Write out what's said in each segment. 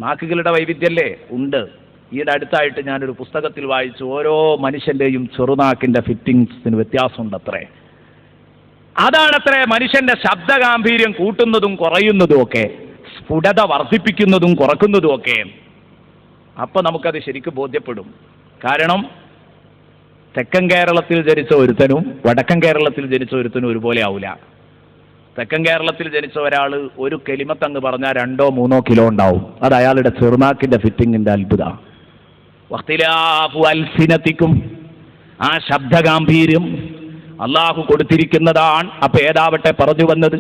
നാക്കുകളുടെ വൈവിധ്യമല്ലേ ഉണ്ട്. ഈയിടെ അടുത്തായിട്ട് ഞാനൊരു പുസ്തകത്തിൽ വായിച്ചു, ഓരോ മനുഷ്യൻ്റെയും ചെറുനാക്കിൻ്റെ ഫിറ്റിങ്സിന് വ്യത്യാസമുണ്ടത്രേ. അതാണത്രേ മനുഷ്യൻ്റെ ശബ്ദഗാംഭീര്യം കൂട്ടുന്നതും കുറയുന്നതും ഒക്കെ, സ്ഫുടത വർദ്ധിപ്പിക്കുന്നതും കുറക്കുന്നതും ഒക്കെ. അപ്പം നമുക്കത് ശരിക്കും ബോധ്യപ്പെടും. കാരണം തെക്കൻ കേരളത്തിൽ ജനിച്ച ഒരുത്തനും വടക്കൻ കേരളത്തിൽ ജനിച്ച ഒരുത്തനും ഒരുപോലെ ആവില്ല. തെക്കൻ കേരളത്തിൽ ജനിച്ച ഒരാൾ ഒരു കെലിമത്തങ്ങ് പറഞ്ഞാൽ 2-3 കിലോ ഉണ്ടാവും. അത് അയാളുടെ ചെറുനാക്കിൻ്റെ ഫിറ്റിങ്ങിൻ്റെ അത്ഭുത. വഖ്തിലാഫു അൽസിനതിക്കും, ആ ശബ്ദഗാംഭീര്യം അള്ളാഹു കൊടുത്തിരിക്കുന്നതാണ്. അപ്പൊ ഏതാവട്ടെ പറഞ്ഞു വന്നത്,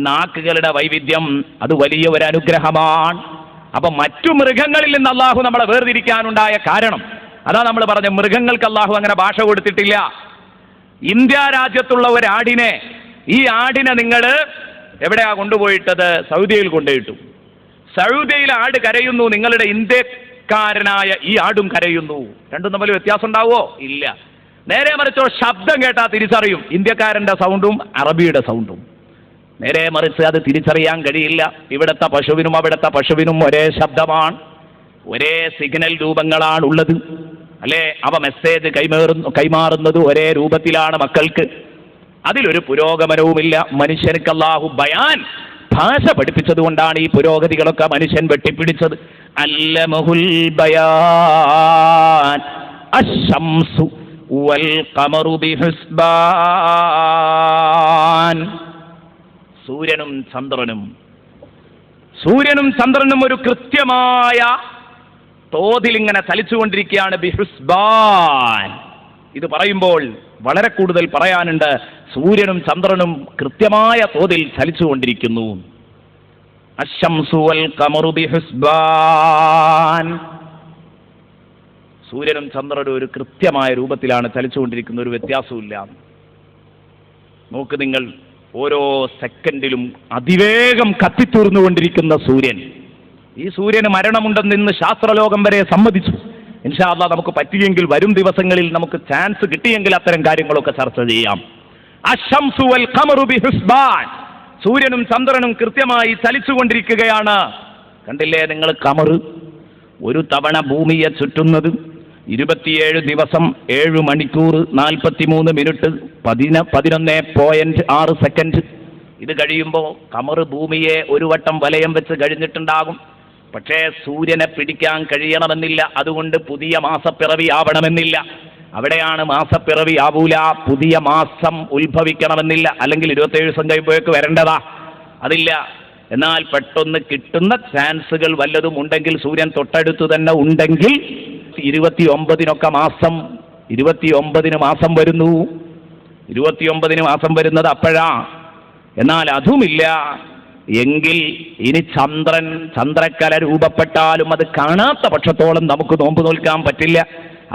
നാക്കുകളുടെ വൈവിധ്യം അത് വലിയ ഒരു അനുഗ്രഹമാണ്. അപ്പൊ മറ്റു മൃഗങ്ങളിൽ നിന്ന് അള്ളാഹു നമ്മളെ വേർതിരിക്കാനുണ്ടായ കാരണം അതാ നമ്മൾ പറഞ്ഞ, മൃഗങ്ങൾക്ക് അള്ളാഹു അങ്ങനെ ഭാഷ കൊടുത്തിട്ടില്ല. ഇന്ത്യ രാജ്യത്തുള്ള ഒരാടിനെ, ഈ ആടിനെ നിങ്ങൾ എവിടെയാ കൊണ്ടുപോയിട്ടത്? സൗദിയിൽ കൊണ്ടുപോയിട്ടു. സൗദിയിൽ ആട് കരയുന്നു, നിങ്ങളുടെ ഇന്ത്യക്കാരനായ ഈ ആടും കരയുന്നു. രണ്ടും തമ്മിൽ വ്യത്യാസം ഉണ്ടാവോ? ഇല്ല. നേരെ മറിച്ചോ, ശബ്ദം കേട്ടാൽ തിരിച്ചറിയും, ഇന്ത്യക്കാരൻ്റെ സൗണ്ടും അറബിയുടെ സൗണ്ടും. നേരെ മറിച്ച് അത് തിരിച്ചറിയാൻ കഴിയില്ല. ഇവിടുത്തെ പശുവിനും അവിടുത്തെ പശുവിനും ഒരേ ശബ്ദമാണ്, ഒരേ സിഗ്നൽ രൂപങ്ങളാണ് ഉള്ളത്, അല്ലേ? അവ മെസ്സേജ് കൈമാറുന്നത് ഒരേ രൂപത്തിലാണ് മക്കൾക്ക്. അതിലൊരു പുരോഗമനവുമില്ല. മനുഷ്യർക്ക് അല്ലാഹു ബയാൻ ഭാഷ പഠിപ്പിച്ചത് കൊണ്ടാണ് ഈ പുരോഗതികളൊക്കെ മനുഷ്യൻ വെട്ടിപ്പിടിച്ചത്. അല്ലമഹുൽ ബയാൻ അശ്ശംസു വൽ ഖമറു ബിഹുസ്ബാൻ. സൂര്യനും ചന്ദ്രനും ഒരു കൃത്യമായ തോതിൽ ഇങ്ങനെ ചലിച്ചുകൊണ്ടിരിക്കുകയാണ്. ബിഹുസ്ബാൻ. ഇത് പറയുമ്പോൾ വളരെ കൂടുതൽ പറയാനുണ്ട്. സൂര്യനും ചന്ദ്രനും കൃത്യമായ തോതിൽ ചലിച്ചുകൊണ്ടിരിക്കുന്നു. അശ്ശംസു വൽ ഖമറു ബിഹുസ്ബാൻ. സൂര്യനും ചന്ദ്രനും ഒരു കൃത്യമായ രൂപത്തിലാണ് ചലിച്ചുകൊണ്ടിരിക്കുന്ന, ഒരു വ്യത്യാസവുമില്ല. നോക്ക് നിങ്ങൾ, ഓരോ സെക്കൻഡിലും അതിവേഗം കത്തിത്തീർന്നുകൊണ്ടിരിക്കുന്ന സൂര്യൻ. ഈ സൂര്യന് മരണമുണ്ടെന്ന് ഇന്ന് ശാസ്ത്രലോകം വരെ സമ്മതിച്ചു. ഇൻഷാ അല്ലാഹ് നമുക്ക് പറ്റിയെങ്കിൽ വരും ദിവസങ്ങളിൽ നമുക്ക് ചാൻസ് കിട്ടിയെങ്കിൽ അത്തരം കാര്യങ്ങളൊക്കെ ചർച്ച ചെയ്യാം. അശ്ശംസു വൽ ഖമറു ബിഹുസ്ബാൻ. സൂര്യനും ചന്ദ്രനും കൃത്യമായി ചലിച്ചുകൊണ്ടിരിക്കുകയാണ്. കണ്ടില്ലേ നിങ്ങൾ? ഖമർ ഒരു തവണ ഭൂമിയെ ചുറ്റുന്നത് 27 ദിവസം 7 മണിക്കൂർ 43 മിനിറ്റ് 11.6 സെക്കൻഡ്. ഇത് കഴിയുമ്പോൾ ഖമർ ഭൂമിയെ ഒരു വട്ടം വലയം വെച്ച് കഴിഞ്ഞിട്ടുണ്ടാകും. പക്ഷേ സൂര്യനെ പിടിക്കാൻ കഴിയണമെന്നില്ല. അതുകൊണ്ട് പുതിയ മാസപ്പിറവി ആവണമെന്നില്ല. അവിടെയാണ് മാസപ്പിറവി ആവൂല, പുതിയ മാസം ഉത്ഭവിക്കണമെന്നില്ല. അല്ലെങ്കിൽ 27 ദിവസം കഴിയുമ്പോഴേക്ക് വരേണ്ടതാ, അതില്ല. എന്നാൽ പെട്ടെന്ന് കിട്ടുന്ന ചാൻസുകൾ വല്ലതും ഉണ്ടെങ്കിൽ, സൂര്യൻ തൊട്ടടുത്ത് തന്നെ ഉണ്ടെങ്കിൽ 29 മാസം 29 മാസം വരുന്നു. 29 മാസം വരുന്നത് അപ്പോഴാ. എന്നാൽ അതുമില്ല എങ്കിൽ ഇനി ചന്ദ്രക്കല രൂപപ്പെട്ടാലും അത് കാണാത്ത പക്ഷത്തോളം നമുക്ക് നോമ്പ് നോൽക്കാൻ പറ്റില്ല.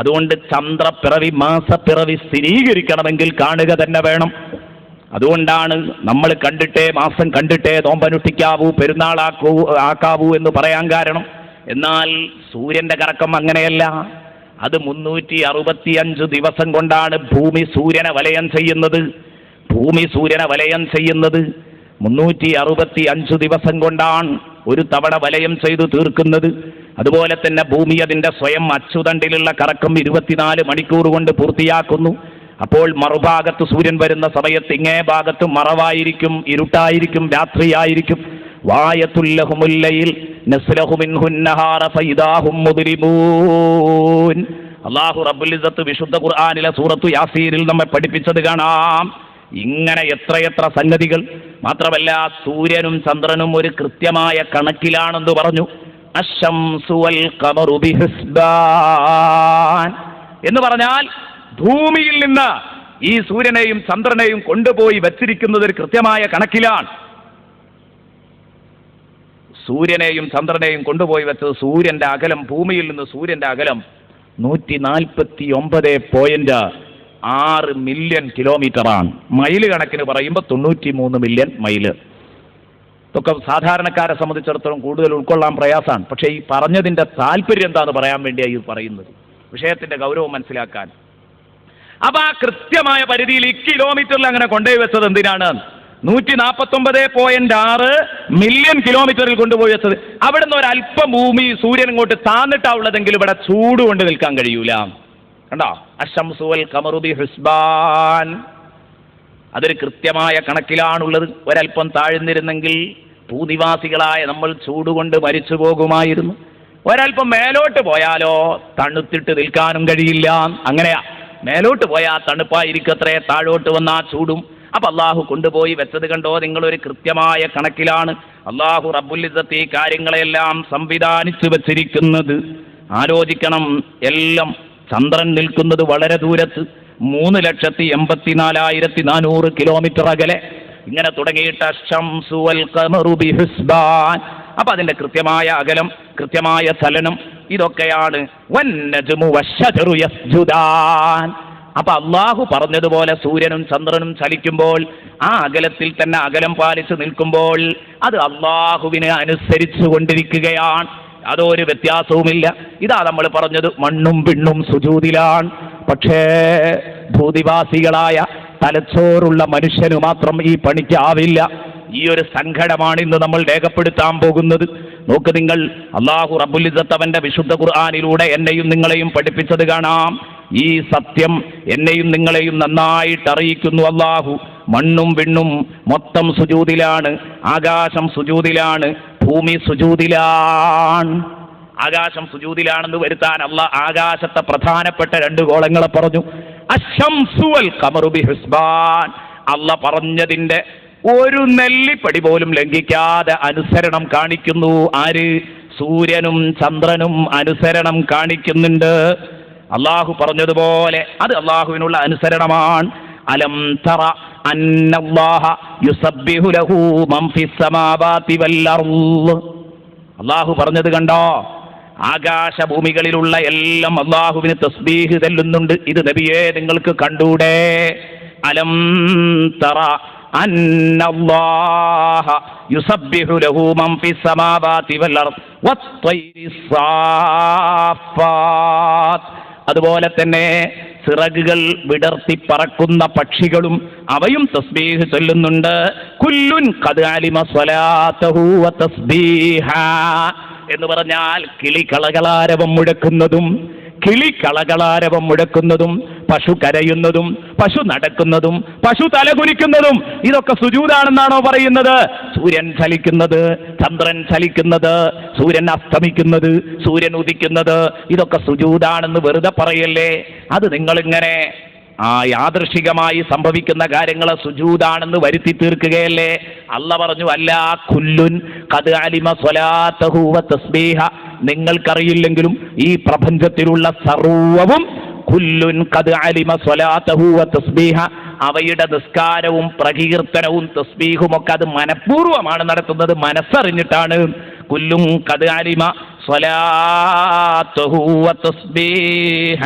അതുകൊണ്ട് ചന്ദ്രപ്പിറവി മാസപ്പിറവി സ്ഥിരീകരിക്കണമെങ്കിൽ കാണുക തന്നെ വേണം. അതുകൊണ്ടാണ് നമ്മൾ കണ്ടിട്ടേ മാസം കണ്ടിട്ടേ നോമ്പനുഷ്ഠിക്കാവൂ, ആക്കാവൂ എന്ന് പറയാൻ കാരണം. എന്നാൽ സൂര്യന്റെ കറക്കം അങ്ങനെയല്ല. അത് 365 ദിവസം കൊണ്ടാണ് ഭൂമി സൂര്യനെ വലയം ചെയ്യുന്നത്. 365 ദിവസം കൊണ്ടാണ് ഒരു തവണ വലയം ചെയ്തു തീർക്കുന്നത്. അതുപോലെ തന്നെ ഭൂമി അതിൻ്റെ സ്വയം അച്ചുതണ്ടിലുള്ള കറക്കം 24 മണിക്കൂർ കൊണ്ട് പൂർത്തിയാക്കുന്നു. അപ്പോൾ മറുഭാഗത്ത് സൂര്യൻ വരുന്ന സമയത്ത് ഇങ്ങേ ഭാഗത്ത് മറവായിരിക്കും, ഇരുട്ടായിരിക്കും, രാത്രിയായിരിക്കും. വായത്തുല്ലഹുമുല്ലയിൽ നസ്ലഹു മിൻഹുൻ നഹാറ ഫൈദാഹും മുദ്രിമൂൻ. അല്ലാഹു റബ്ബുൽ ഇസ്സത്ത് വിശുദ്ധ ഖുർആനിലെ സൂറത്തു യാസീനിൽ നമ്മെ പഠിപ്പിച്ചത് കാണാം. ഇങ്ങനെ എത്രയെത്ര സംഗതികൾ. മാത്രമല്ല സൂര്യനും ചന്ദ്രനും ഒരു കൃത്യമായ കണക്കിലാണെന്ന് പറഞ്ഞു. അശ്ശംസു വൽ ഖമറു ബിഹുസ്ബാൻ എന്ന് പറഞ്ഞാൽ ഭൂമിയിൽ നിന്ന് ഈ സൂര്യനെയും ചന്ദ്രനെയും കൊണ്ടുപോയി വച്ചിരിക്കുന്നത് ഒരു കൃത്യമായ കണക്കിലാണ്. സൂര്യനെയും ചന്ദ്രനെയും കൊണ്ടുപോയി വെച്ചത് സൂര്യന്റെ അകലം, ഭൂമിയിൽ നിന്ന് സൂര്യന്റെ അകലം 140.6 മില്യൺ കിലോമീറ്ററാണ്. മൈല് കണക്കിന് പറയുമ്പോൾ 93 മില്യൺ മൈല്. ഇതൊക്കെ സാധാരണക്കാരെ സംബന്ധിച്ചിടത്തോളം കൂടുതൽ ഉൾക്കൊള്ളാൻ പ്രയാസമാണ്. പക്ഷേ ഈ പറഞ്ഞതിൻ്റെ താല്പര്യം എന്താണെന്ന് പറയാൻ വേണ്ടിയാണ് ഈ പറയുന്നത്, വിഷയത്തിന്റെ ഗൗരവം മനസ്സിലാക്കാൻ. അപ്പൊ ആ കൃത്യമായ പരിധിയിൽ ഈ കിലോമീറ്ററിൽ അങ്ങനെ കൊണ്ടുപോയി വെച്ചത് എന്തിനാണ്? 149.6 മില്യൺ കിലോമീറ്ററിൽ കൊണ്ടുപോയി വെച്ചത്. അവിടെ നിന്ന് ഒരല്പം ഭൂമി സൂര്യൻ ഇങ്ങോട്ട് താന്നിട്ടാ ഉള്ളതെങ്കിൽ ഇവിടെ ചൂട് കൊണ്ട് നിൽക്കാൻ കഴിയൂല. കണ്ടോ? അശംസു വൽ ഖമറു ബിഹിസ്ബാൻ. അതൊരു കൃത്യമായ കണക്കിലാണുള്ളത്. ഒരല്പം താഴ്ന്നിരുന്നെങ്കിൽ ഭൂനിവാസികളായ നമ്മൾ ചൂടുകൊണ്ട് മരിച്ചു പോകുമായിരുന്നു. ഒരല്പം മേലോട്ട് പോയാലോ തണുത്തിട്ട് നിൽക്കാനും കഴിയില്ല. അങ്ങനെയാ, മേലോട്ട് പോയാൽ തണുപ്പായിരിക്കത്രേ, താഴോട്ട് വന്നാ ചൂടും. അപ്പൊ അള്ളാഹു കൊണ്ടുപോയി വെച്ചത് കണ്ടോ, നിങ്ങളൊരു കൃത്യമായ കണക്കിലാണ് അള്ളാഹു റബ്ബുൽ ഇസ്സത്ത് ഈ കാര്യങ്ങളെല്ലാം സംവിധാനിച്ചു വെച്ചിരിക്കുന്നത്. ആലോചിക്കണം. എല്ലാം ചന്ദ്രൻ നിൽക്കുന്നത് വളരെ ദൂരത്ത്, 3,84,400 കിലോമീറ്റർ അകലെ. ഇങ്ങനെ തുടങ്ങിയിട്ട് അശംസു വൽ ഖമറു ബിഹിസ്ബാൻ. അപ്പൊ അതിന്റെ കൃത്യമായ അകലം, കൃത്യമായ ചലനം, ഇതൊക്കെയാണ് വന്നജ്മു വശജറു യസ്ജുദാൻ. അപ്പൊ അള്ളാഹു പറഞ്ഞതുപോലെ സൂര്യനും ചന്ദ്രനും ചലിക്കുമ്പോൾ ആ അകലത്തിൽ തന്നെ അകലം പാലിച്ചു നിൽക്കുമ്പോൾ അത് അള്ളാഹുവിനെ അനുസരിച്ചു കൊണ്ടിരിക്കുകയാണ്. അതൊരു വ്യത്യാസവുമില്ല. ഇതാ നമ്മൾ പറഞ്ഞത്, മണ്ണും പിണ്ണും സുജൂദിലാണ്. പക്ഷേ ഭൂതിവാസികളായ തലച്ചോറുള്ള മനുഷ്യന് മാത്രം ഈ പണിക്കാവില്ല. ഈ ഒരു സങ്കടമാണ് ഇന്ന് നമ്മൾ രേഖപ്പെടുത്താൻ പോകുന്നത്. നോക്ക് നിങ്ങൾ, അല്ലാഹു റബ്ബുൽ ഇസ്സത്ത് അവന്റെ വിശുദ്ധ ഖുർആനിലൂടെ എന്നെയും നിങ്ങളെയും പഠിപ്പിച്ചത് കാണാം. ഈ സത്യം എന്നെയും നിങ്ങളെയും നന്നായിട്ട് അറിയിക്കുന്നു അല്ലാഹു. മണ്ണും വിണ്ണും മൊത്തം സുജൂദിലാണ്, ആകാശം സുജൂദിലാണ്, ഭൂമി സുജൂദിലാണ്. ആകാശം സുജൂദിലാണെന്ന് വരുത്താൻ അല്ലാഹ് ആകാശത്തെ പ്രധാനപ്പെട്ട 2 ഗോളങ്ങളെ പറഞ്ഞു. അശംസു വൽ ഖമറു ബിഹിസ്ബാൻ. അല്ലാഹ് പറഞ്ഞതിന്റെ ഒരു നെല്ലിപ്പടി പോലും ലംഘിക്കാതെ അനുസരണം കാണിക്കുന്നു. ആര്? സൂര്യനും ചന്ദ്രനും അനുസരണം കാണിക്കുന്നുണ്ട്. അള്ളാഹു പറഞ്ഞതുപോലെ അത് അള്ളാഹുവിനുള്ള അനുസരണമാണ്. അലം തറ അന്നല്ലാഹ യുസബ്ബിഹു ലഹു മൻ ഫിസ് സമാവാതി വൽ അർള്. അള്ളാഹു പറഞ്ഞത് കണ്ടോ? ആകാശഭൂമികളിലുള്ള എല്ലാം അള്ളാഹുവിന് തസ്ബീഹ് ചെല്ലുന്നുണ്ട്. ഇത് നബിയെ നിങ്ങൾക്ക് കണ്ടൂടെ? അലം തറ അന്നല്ലാഹ യുസബ്ബിഹു ലഹു മൻ ഫിസ് സമാവാതി വൽ അർള് വത്തൈരി സാഫാത്ത്. അതുപോലെ തന്നെ ചിറകുകൾ വിടർത്തി പറക്കുന്ന പക്ഷികളും അവയും തസ്ബീഹ് ചൊല്ലുന്നുണ്ട്. കുല്ലുൻ ഖദ് അലിമ സ്വലാത്തഹു വ തസ്ബീഹ എന്ന് പറഞ്ഞാൽ കിളി കളകളാരവം മുഴക്കുന്നതും പശു കരയുന്നതും പശു നടക്കുന്നതും പശു തലകുനിക്കുന്നതും ഇതൊക്കെ സുജൂദാണെന്നാണോ പറയുന്നത്? സൂര്യൻ ചലിക്കുന്നത്, ചന്ദ്രൻ ചലിക്കുന്നത്, സൂര്യൻ അസ്തമിക്കുന്നത്, സൂര്യൻ ഉദിക്കുന്നത്, ഇതൊക്കെ സുജൂദാണെന്ന് വെറുതെ പറയല്ലേ? അത് നിങ്ങളിങ്ങനെ യാദൃശികമായി സംഭവിക്കുന്ന കാര്യങ്ങളെ സുജൂദാണെന്ന് വരുത്തി തീർക്കുകയല്ലേ? അല്ലാഹ് പറഞ്ഞു, അല്ല കുല്ലുൻ ഖദ് അലിമ സ്വലാത്തഹു വ തസ്ബീഹ. നിങ്ങൾക്കറിയില്ലെങ്കിലും ഈ പ്രപഞ്ചത്തിലുള്ള സർവവും കുല്ലുൻ ഖദ് അലിമ സ്വലാത്തഹു വ തസ്ബീഹ, അവയുടെ നിസ്കാരവും പ്രകീർത്തനവും തസ്ബീഹും ഒക്കെ അത് മനഃപൂർവ്വമാണ് നടത്തുന്നത്, മനസ്സറിഞ്ഞിട്ടാണ്. കുല്ലും ഖദ് അലിമ സ്വലാത്തഹു വ തസ്ബീഹ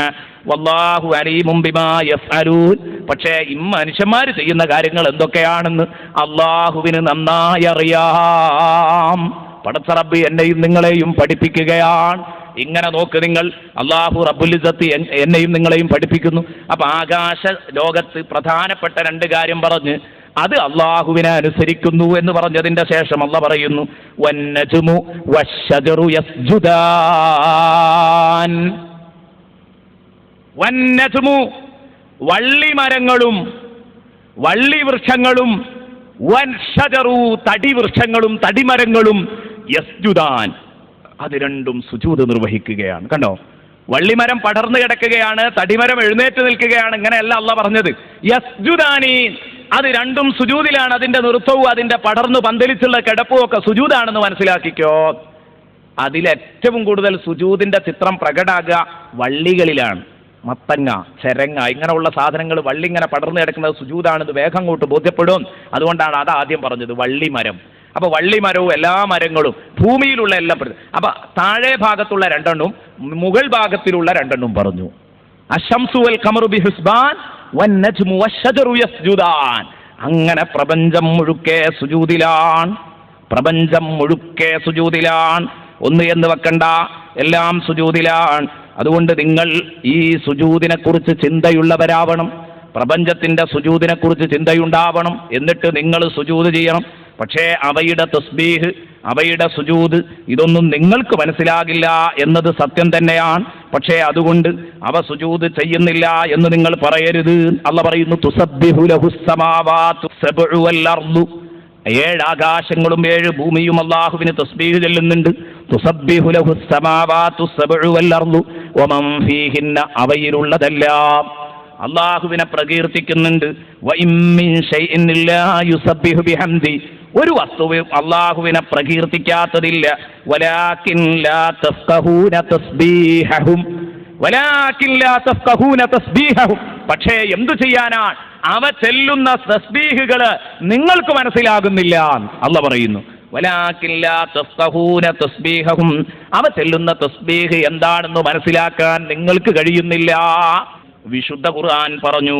വല്ലാഹു അലീമും ബിമാ യഫ്അലൂൻ. പക്ഷേ ഈ മനുഷ്യന്മാർ ചെയ്യുന്ന കാര്യങ്ങൾ എന്തൊക്കെയാണെന്ന് അള്ളാഹുവിന് നന്നായി അറിയാം. പടച്ച റബ്ബ് എന്നെയും നിങ്ങളെയും പഠിപ്പിക്കുകയാണ്. ഇങ്ങനെ നോക്ക് നിങ്ങൾ, അല്ലാഹു റബ്ബുൽ ഇസ്സത്ത് എന്നെയും നിങ്ങളെയും പഠിപ്പിക്കുന്നു. അപ്പൊ ആകാശ ലോകത്ത് പ്രധാനപ്പെട്ട 2 കാര്യം പറഞ്ഞ് അത് അള്ളാഹുവിനെ അനുസരിക്കുന്നു എന്ന് പറഞ്ഞതിന്റെ ശേഷം അല്ലാഹ് പറയുന്നു, വന്നജ്മു വശജറു യസ്ജുദാൻ. വന്നജ്മു വള്ളിമരങ്ങളും വള്ളിവൃക്ഷങ്ങളും വൻഷജറു തടിവൃക്ഷങ്ങളും തടിമരങ്ങളും യസ്ജുദാൻ, അത് രണ്ടും സുജൂദ് നിർവഹിക്കുകയാണ്. കണ്ടോ? വള്ളിമരം പടർന്നു കിടക്കുകയാണ്, തടിമരം എഴുന്നേറ്റ് നിൽക്കുകയാണ്. ഇങ്ങനെയല്ല അല്ലാഹ് പറഞ്ഞത്. യസ്ജുദാനി, അത് രണ്ടും സുജൂദിലാണ്. അതിന്റെ നൃത്തവും അതിന്റെ പടർന്നു പന്തലിച്ചുള്ള കിടപ്പും ഒക്കെ സുജൂദാണെന്ന് മനസ്സിലാക്കിക്കോ. അതിലേറ്റവും കൂടുതൽ സുജൂദിന്റെ ചിത്രം പ്രകടാകുക വള്ളികളിലാണ്. മത്തങ്ങ, ചെരങ്ങ, ഇങ്ങനെയുള്ള സാധനങ്ങൾ വള്ളി ഇങ്ങനെ പടർന്നു കിടക്കുന്നത് സുജൂദാണെന്ന് വേഗം അങ്ങോട്ട് ബോധ്യപ്പെടും. അതുകൊണ്ടാണ് അത് ആദ്യം പറഞ്ഞത്, വള്ളിമരം. അപ്പൊ വള്ളിമരവും എല്ലാ മരങ്ങളും ഭൂമിയിലുള്ള എല്ലാം. അപ്പൊ താഴെ ഭാഗത്തുള്ള 2 മുകൾ ഭാഗത്തിലുള്ള 2 പറഞ്ഞു. അശംസു വൽ ഖമറു ബിഹിസ്ബാൻ വന്നജ്മു വശജറു യസ്ജുദാൻ. അങ്ങനെ പ്രപഞ്ചം മുഴുക്കെ സുജൂദിലാണ്. ഒന്ന് എന്ന് വെക്കണ്ട, എല്ലാം സുജൂദിലാണ്. അതുകൊണ്ട് നിങ്ങൾ ഈ സുജൂദിനെ കുറിച്ച് ചിന്തയുള്ളവരാവണം. പ്രപഞ്ചത്തിന്റെ സുജൂദിനെ കുറിച്ച് ചിന്തയുണ്ടാവണം, എന്നിട്ട് നിങ്ങൾ സുജൂദ് ചെയ്യണം. പക്ഷേ അവയുടെ തസ്ബീഹ്, അവയുടെ സുജൂദ് ഇതൊന്നും നിങ്ങൾക്ക് മനസ്സിലാകില്ല എന്നത് സത്യം തന്നെയാണ്. പക്ഷേ അതുകൊണ്ട് അവ സുജൂദ് ചെയ്യുന്നില്ല എന്ന് നിങ്ങൾ പറയരുത്. അല്ലാഹു പറയുന്നു, തുസബ്ബിഹു ലഹുസ് സമാവാതു സബ്ഉ വൽ അർദു, 7 ആകാശങ്ങളും 7 ഭൂമിയും അല്ലാഹുവിന് തസ്ബീഹ് ചൊല്ലുന്നുണ്ട്. തുസബ്ബിഹു ലഹുസ് സമാവാതു സബ്ഉ വൽ അർദു വമൻ ഫീഹിന്ന, അവയിലുള്ളതെല്ലാം അല്ലാഹുവിനെ പ്രകീർത്തിക്കുന്നുണ്ട്. വഇൻ മിൻ ശൈഇൻ ഇല്ലാ യുസബ്ബിഹു ബിഹംദി, ഒരു വസ്തുവും അല്ലാഹുവിനെ പ്രകീർത്തിക്കാത്തതില്ല. വലാകിൻ ലാ തഫ്ഖഹൂന തസ്ബീഹഹും, വലാകിൻ ലാ തഫ്ഖഹൂന തസ്ബീഹഹും, പക്ഷേ എന്തു ചെയ്യാനാണ്, അവ ചെല്ലുന്ന തസ്ബീഹുകൾ നിങ്ങൾക്ക് മനസ്സിലാകുന്നില്ല. അല്ലാഹു പറയുന്നു, വലാകിൻ ലാ തഫ്ഖഹൂന തസ്ബീഹഹും, അവ ചെല്ലുന്ന തസ്ബീഹ് എന്താണെന്ന് മനസ്സിലാക്കാൻ നിങ്ങൾക്ക് കഴിയുന്നില്ല. വിശുദ്ധ ഖുർആൻ പറഞ്ഞു,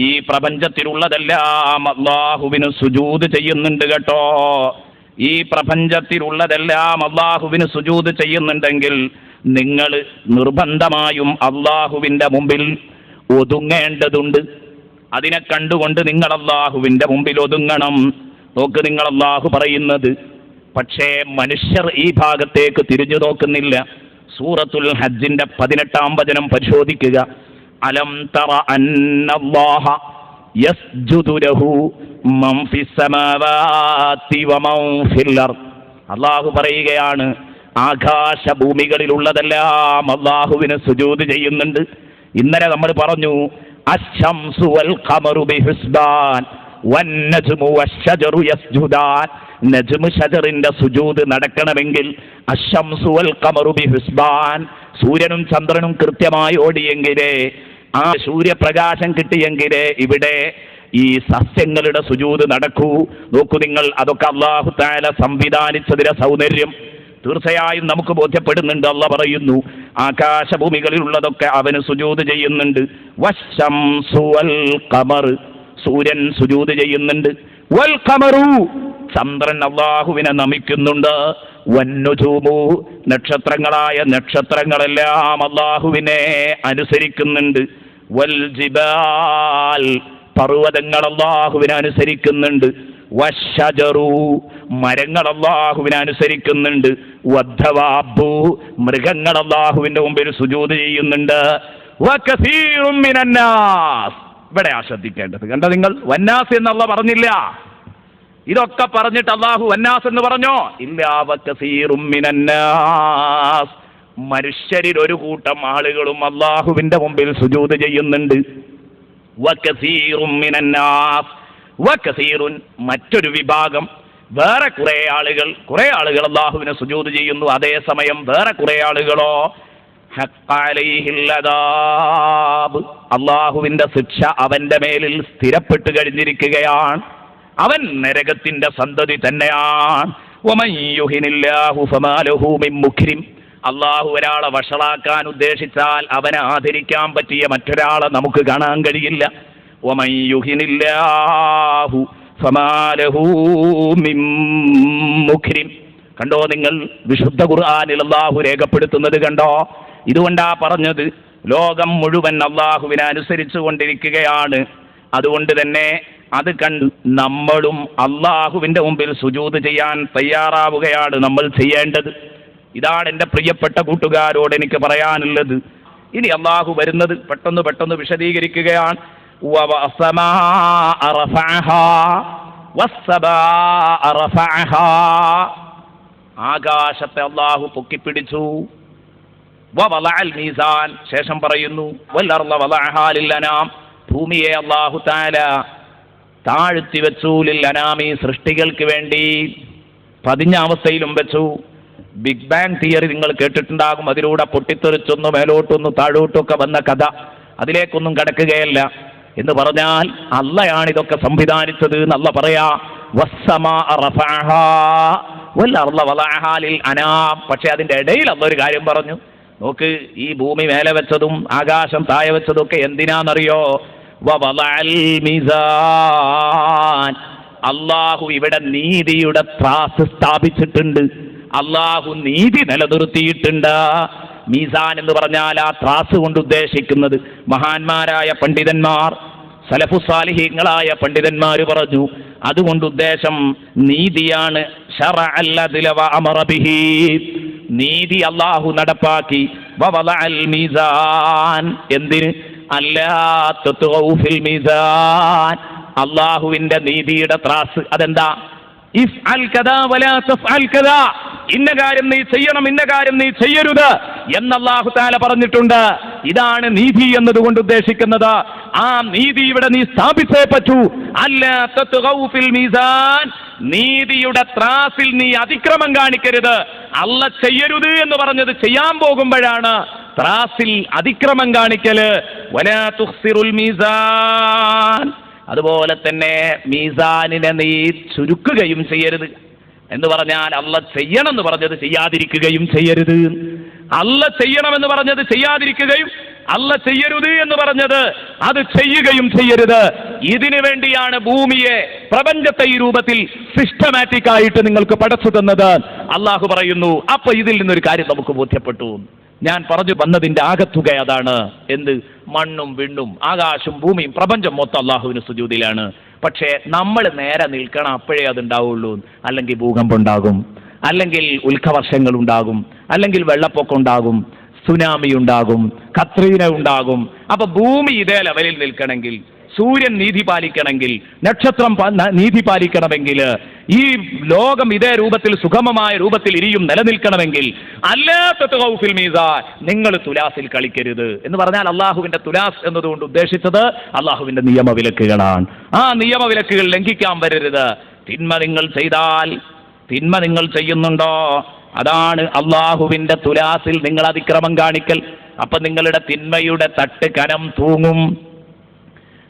ഈ പ്രപഞ്ചത്തിലുള്ളതെല്ലാം അല്ലാഹുവിന് സുജൂദ് ചെയ്യുന്നുണ്ട് കേട്ടോ. ഈ പ്രപഞ്ചത്തിലുള്ളതെല്ലാം അല്ലാഹുവിന് സുജൂദ് ചെയ്യുന്നുണ്ടെങ്കിൽ നിങ്ങൾ നിർബന്ധമായും അല്ലാഹുവിൻ്റെ മുമ്പിൽ ഒതുങ്ങേണ്ടതുണ്ട്. അതിനെ കണ്ടുകൊണ്ട് നിങ്ങൾ അല്ലാഹുവിൻ്റെ മുമ്പിൽ ഒതുങ്ങണം. നോക്ക്, നിങ്ങൾ അല്ലാഹു പറയുന്നത്, പക്ഷേ മനുഷ്യർ ഈ ഭാഗത്തേക്ക് തിരിഞ്ഞു നോക്കുന്നില്ല. സൂറത്തുൽ ഹജ്ജിന്റെ 18-ാം വചനം പരിശോധിക്കുക. അലം തറ അന്നല്ലാഹ യസ്ജുദു ലഹു മൻ ഫിസ് സമാവാതി വമൻ ഫിൽ അർദ്. അല്ലാഹു പറയുകയാണ്, ആകാശഭൂമികളിലുള്ളതെല്ലാം അല്ലാഹുവിന് സുജൂദ് ചെയ്യുന്നുണ്ട്. ഇന്നലെ നമ്മൾ പറഞ്ഞു, അശ്ശംസു വൽ ഖമറു ബിഹുസ്ബാൻ വന്നജ്മു വശ്ശജറു യസ്ജുദാൻ. നജ്മ് ഷജറിന്റെ സുജൂദ് നടക്കണമെങ്കിൽ അശ്ശംസു വൽ ഖമറു ബിഹുസ്ബാൻ, സൂര്യനും ചന്ദ്രനും കൃത്യമായി ഓടിയെങ്കിലേ, ആ സൂര്യപ്രകാശം കിട്ടിയെങ്കിലേ ഇവിടെ ഈ സസ്യങ്ങളുടെ സുജൂദ് നടക്കൂ. നോക്കൂ നിങ്ങൾ, അതൊക്കെ അല്ലാഹു തആല സംവിധാനിച്ചതിന്റെ സൗന്ദര്യം തീർച്ചയായും നമുക്ക് ബോധ്യപ്പെടുന്നുണ്ട്. അല്ലാഹു പറയുന്നു, ആകാശഭൂമികളിലുള്ളതൊക്കെ അവന് സുജൂദ് ചെയ്യുന്നുണ്ട്. വശംസു വൽ ഖമർ, സൂര്യൻ സുജൂദ് ചെയ്യുന്നുണ്ട്. വൽ ഖമറു, ചന്ദ്രൻ അല്ലാഹുവിനെ നമിക്കുന്നുണ്ട്. വന്നുജൂമു, നക്ഷത്രങ്ങളായ നക്ഷത്രങ്ങളെല്ലാം അല്ലാഹുവിനെ അനുസരിക്കുന്നുണ്ട്. വൽ ജിബാൽ, പർവ്വതങ്ങൾ അല്ലാഹുവിനെ അനുസരിക്കുന്നുണ്ട്. വശജറു, മരങ്ങൾ അല്ലാഹുവിനെ അനുസരിക്കുന്നുണ്ട്. വദ്ദവാബു, മൃഗങ്ങൾ അല്ലാഹുവിന്റെ മുമ്പിൽ സുജൂദ് ചെയ്യുന്നുണ്ട്. വകസീറും മിനന്നാസ്, ഇവിടെ ശ്രദ്ധിക്കേണ്ടത് കണ്ടോ നിങ്ങൾ, വന്നാസ് എന്ന് അല്ലാഹു പറഞ്ഞില്ല. ഇതൊക്കെ പറഞ്ഞിട്ട് അല്ലാഹു വന്നാസ് എന്ന് പറഞ്ഞോ? ഇല്ല. വകസീറും മിനന്നാസ്, മനുഷ്യരിൽ ഒരു കൂട്ടം ആളുകളും അല്ലാഹുവിന്റെ മുമ്പിൽ സുജൂദ് ചെയ്യുന്നുണ്ട്. വകസീറും മിനന്നാസ്, വകസീറുൻ, മറ്റൊരു വിഭാഗം, വേറെ കുറെ ആളുകൾ അല്ലാഹുവിനെ സുജൂദ് ചെയ്യുന്നു. അതേസമയം വേറെ കുറെ ആളുകളോ ഹഖ്ഖലൈഹിൽ അദാബ്, അല്ലാഹുവിന്റെ ശിക്ഷ അവന്റെ മേലിൽ സ്ഥിരപ്പെട്ട് കഴിഞ്ഞിരിക്കുകയാണ്. അവൻ നരകത്തിന്റെ സന്തതി തന്നെയാണ്. വമൻ യുഹിനില്ലാഹു ഫമാ ലഹു മിൻ മുക്രിം, അല്ലാഹു ഒരാളെ വഷളാക്കാൻ ഉദ്ദേശിച്ചാൽ അവനെ ആദരിക്കാൻ പറ്റിയ മറ്റൊരാളെ നമുക്ക് കാണാൻ കഴിയില്ല. വമൻ യുഹിനില്ലാഹു ഫമാ ലഹു മിൻ മുക്രിം. കണ്ടോ നിങ്ങൾ, വിശുദ്ധ ഖുർആനിൽ അല്ലാഹു രേഖപ്പെടുത്തുന്നത് കണ്ടോ? ഇതുകൊണ്ടാ പറഞ്ഞത്, ലോകം മുഴുവൻ അല്ലാഹുവിനെ അനുസരിച്ചു കൊണ്ടിരിക്കുകയാണ്. അതുകൊണ്ട് തന്നെ അത് കണ്ട് നമ്മളും അല്ലാഹുവിന്റെ മുമ്പിൽ സുജൂദ് ചെയ്യാൻ തയ്യാറാവുകയാണ് നമ്മൾ ചെയ്യേണ്ടത്. ഇതാണ് എൻ്റെ പ്രിയപ്പെട്ട കൂട്ടുകാരോട് എനിക്ക് പറയാനുള്ളത്. ഇനി അല്ലാഹു വരുന്നത് പെട്ടെന്ന് വിശദീകരിക്കുകയാണ്. ആകാശത്തെ അല്ലാഹു പൊക്കിപ്പിടിച്ചു. വവളഅൽ മീസാൻ, ശേഷം പറയുന്നു വൽഅർള വളഅഹാ ലിൽഅനാം, ഭൂമിയെ അല്ലാഹു തആല താഴ്ത്തി വെച്ചു. ലിൽഅനാമി, സൃഷ്ടികൾക്ക് വേണ്ടി പതിഞ്ഞ അവസ്ഥയിലും വെച്ചു. ബിഗ് ബാങ് തിയറി നിങ്ങൾ കേട്ടിട്ടുണ്ടാകും. അതിലൂടെ പൊട്ടിത്തെറിച്ചൊന്നു മേലോട്ടൊന്നു താഴോട്ടൊക്കെ വന്ന കഥ, അതിലേക്കൊന്നും കടക്കുകയല്ല. എന്ന് പറഞ്ഞാൽ അള്ളയാണ് ഇതൊക്കെ സംവിധാനിച്ചത് എന്ന് അള്ള പറയാ. വസ്സമാഅ റഫഅഹാ വൽഅർള വളഅഹാ ലിൽഅനാം. പക്ഷെ അതിൻ്റെ ഇടയിൽ അള്ള ഒരു കാര്യം പറഞ്ഞു. നോക്ക്, ഈ ഭൂമി മേലെ വെച്ചതും ആകാശം താഴെ വെച്ചതും ഒക്കെ എന്തിനാണെന്നറിയോ? വവളഅൽ മീസാൻ, അല്ലാഹു ഇവിടെ നീതിയുടെ ത്രാസ് സ്ഥാപിച്ചിട്ടുണ്ട്. അല്ലാഹു നീതി നിലനിർത്തിയിട്ടുണ്ട്. മീസാൻ എന്ന് പറഞ്ഞാൽ ആ ത്രാസ് കൊണ്ട് ഉദ്ദേശിക്കുന്നത് മഹാന്മാരായ പണ്ഡിതന്മാർ സലഫു സാലിഹീങ്ങളായ പണ്ഡിതന്മാര് പറഞ്ഞു, അതുകൊണ്ട് ഉദ്ദേശം നീതിയാണ്. ശറഅൽ അദ്ല വ അമറ ബിഹി, നീതി അല്ലാഹു നടപ്പാക്കി. വവളഅൽ മീസാൻ, എന്തിന്? അല്ലാ തത്ഗൗ ഫിൽ മീസാൻ, അല്ലാഹുവിന്റെ നീതിയുടെ ത്രാസ്. അതെന്താ? ഇഫ്അൽ കദാ വലാ തഫ്അൽ കദാ, ഇന്ന കാര്യം നീ ചെയ്യണം, ഇന്ന കാര്യം നീ ചെയ്യരുത് എന്ന് അല്ലാഹു തആല പറഞ്ഞിട്ടുണ്ട്. ഇതാണ് നീതി എന്നതുകൊണ്ട് ഉദ്ദേശിക്കുന്നത്. ആ നീതി ഇവിടെ നീ സ്ഥാപിച്ചേ പറ്റൂ. അല്ലാ തത്ഗൗ ഫിൽ മീസാൻ, നീതിയുടെ ത്രാസിൽ നീ അതിക്രമം കാണിക്കരുത്. അല്ല ചെയ്യരുത് എന്ന് പറഞ്ഞത് ചെയ്യാൻ പോകുമ്പോഴാണ് ത്രാസിൽ അതിക്രമം കാണിക്കല്. വലാ തുഖ്സിറുൽ മീസാൻ, അതുപോലെ തന്നെ മീസാനിനെ നീ ചുരുക്കുകയും ചെയ്യരുത്. എന്ന് പറഞ്ഞാൽ അല്ല ചെയ്യണമെന്ന് പറഞ്ഞത് ചെയ്യാതിരിക്കുകയും ചെയ്യരുത്. അല്ല ചെയ്യണമെന്ന് പറഞ്ഞത് ചെയ്യാതിരിക്കുകയും, അല്ല ചെയ്യരുത് എന്ന് പറഞ്ഞത് അത് ചെയ്യുകയും ചെയ്യരുത്. ഇതിനു വേണ്ടിയാണ് ഭൂമിയെ, പ്രപഞ്ചത്തെ ഈ രൂപത്തിൽ സിസ്റ്റമാറ്റിക് ആയിട്ട് നിങ്ങൾക്ക് പടച്ചു തന്നത്. അള്ളാഹു പറയുന്നു. അപ്പൊ ഇതിൽ നിന്നൊരു കാര്യം നമുക്ക് ബോധ്യപ്പെട്ടു. ഞാൻ പറഞ്ഞു വന്നതിന്റെ ആകത്തുക അതാണ്. എന്ത്? മണ്ണും വിണ്ണും ആകാശവും ഭൂമിയും പ്രപഞ്ചം മൊത്തം അള്ളാഹുവിന് സുജൂദിലാണ്. പക്ഷേ നമ്മൾ നേരെ നിൽക്കണം, അപ്പോഴേ അതുണ്ടാവുള്ളൂ. അല്ലെങ്കിൽ ഭൂകമ്പം ഉണ്ടാകും, അല്ലെങ്കിൽ ഉൽക്കവർഷങ്ങൾ ഉണ്ടാകും, അല്ലെങ്കിൽ വെള്ളപ്പൊക്കം ഉണ്ടാകും, സുനാമി ഉണ്ടാകും, കത്രീന ഉണ്ടാകും. അപ്പൊ ഭൂമി ഇതേ ലെവലിൽ നിൽക്കണമെങ്കിൽ, സൂര്യൻ നീതി പാലിക്കണമെങ്കിൽ, നക്ഷത്രം നീതി പാലിക്കണമെങ്കിൽ, ഈ ലോകം ഇതേ രൂപത്തിൽ സുഗമമായ രൂപത്തിൽ ഇനിയും നിലനിൽക്കണമെങ്കിൽ അല്ലാത്തൗഫിൽ മീസാൻ, നിങ്ങൾ തുലാസിൽ കളിക്കരുത് എന്ന് പറഞ്ഞാൽ അള്ളാഹുവിന്റെ തുലാസ് എന്നതുകൊണ്ട് ഉദ്ദേശിച്ചത് അള്ളാഹുവിന്റെ നിയമവിലക്കുകളാണ്. ആ നിയമവിലക്കുകൾ ലംഘിക്കാൻ വരരുത്. തിന്മ നിങ്ങൾ ചെയ്താൽ, തിന്മ നിങ്ങൾ ചെയ്യുന്നുണ്ടോ, അതാണ് അള്ളാഹുവിന്റെ തുലാസിൽ നിങ്ങൾ അതിക്രമം കാണിക്കൽ. അപ്പൊ നിങ്ങളുടെ തിന്മയുടെ തട്ട് കനം തൂങ്ങും.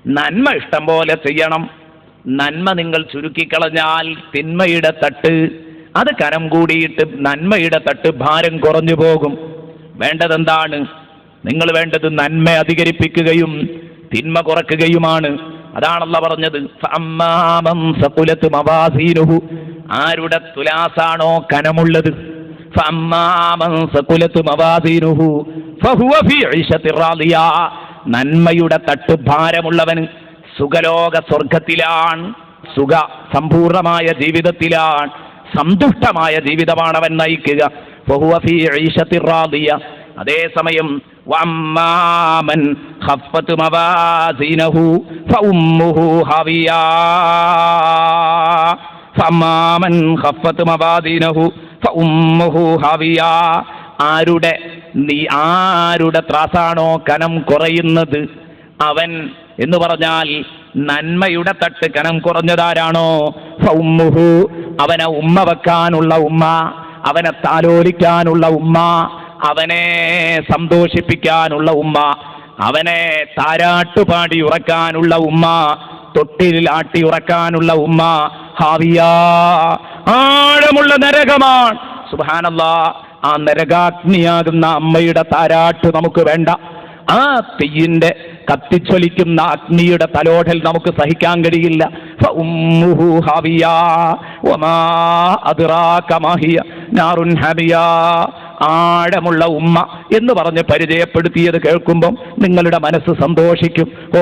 നന്മ ഇഷ്ടം പോലെ ചെയ്യണം. നന്മ നിങ്ങൾ ചുരുക്കിക്കളഞ്ഞാൽ തിന്മയുടെ തട്ട് അത് കനം കൂടിയിട്ട് നന്മയുടെ തട്ട് ഭാരം കുറഞ്ഞു പോകും. വേണ്ടതെന്താണ്? നിങ്ങൾ വേണ്ടത് നന്മ അധികരിപ്പിക്കുകയും തിന്മ കുറയ്ക്കുകയുമാണ്. അതാണല്ലോ പറഞ്ഞത്. ഫഅമ്മാമൻ സഖുലത് മവാസീനുഹു, ആരുടെ തുലാസാണോ കനമുള്ളത്, ഫഅമ്മാമൻ സഖുലത് മവാസീനുഹു ഫഹുവ ഫീ ഈശത്തിർ റാദിയ, നന്മയുടെ തട്ട് ഭാരമുള്ളവന് സുഖലോക സ്വർഗത്തിലാണ്, സുഖ സമ്പൂർണമായ ജീവിതത്തിലാണ്, സന്തുഷ്ടമായ ജീവിതമാണ് അവൻ നയിക്കുക. ഫഹുവ ഫീ ഈശത്തിർ റാദിയ. അതേസമയം വഅമ്മാമൻ ഖഫ്ഫത് മവാസീനഹു ഫഉമ്മുഹു ഹാവിയ, ഫഅമ്മാമൻ ഖഫ്ഫത് മവാസീനഹു ഫഉമ്മുഹു ഹാവിയ, ആരുടെ ത്രാസാണോ കനം കുറയുന്നത് അവൻ എന്ന് പറഞ്ഞാൽ നന്മയുടെ തട്ട് കനം കുറഞ്ഞതാരാണോ ഫഉമ്മുഹു, അവനെ ഉമ്മ വെക്കാനുള്ള ഉമ്മ, അവനെ താലോലിക്കാനുള്ള ഉമ്മ, അവനെ സന്തോഷിപ്പിക്കാനുള്ള ഉമ്മ, അവനെ താരാട്ടുപാടി ഉറക്കാനുള്ള ഉമ്മ, തൊട്ടിൽ ആട്ടി ഉറക്കാനുള്ള ഉമ്മ ഹാവിയ, ആഴമുള്ള നരകമാണ്. സുബ്ഹാനല്ലാഹ്, ആ നരകാഗ്നിയാകുന്ന അമ്മയുടെ താരാട്ട് നമുക്ക് വേണ്ട. ആ തീയിന്റെ കത്തിച്ചൊലിക്കുന്ന അഗ്നിയുടെ തലോടൽ നമുക്ക് സഹിക്കാൻ കഴിയില്ല. ഫഉമ്മുഹു ഹാവിയ വമാ അദ്റാക മാ ഹിയ നാറുൻ ഹാമിയ. ആഴമുള്ള ഉമ്മ എന്ന് പറഞ്ഞ് പരിചയപ്പെടുത്തിയത് കേൾക്കുമ്പം നിങ്ങളുടെ മനസ്സ് സന്തോഷിക്കും. ഓ,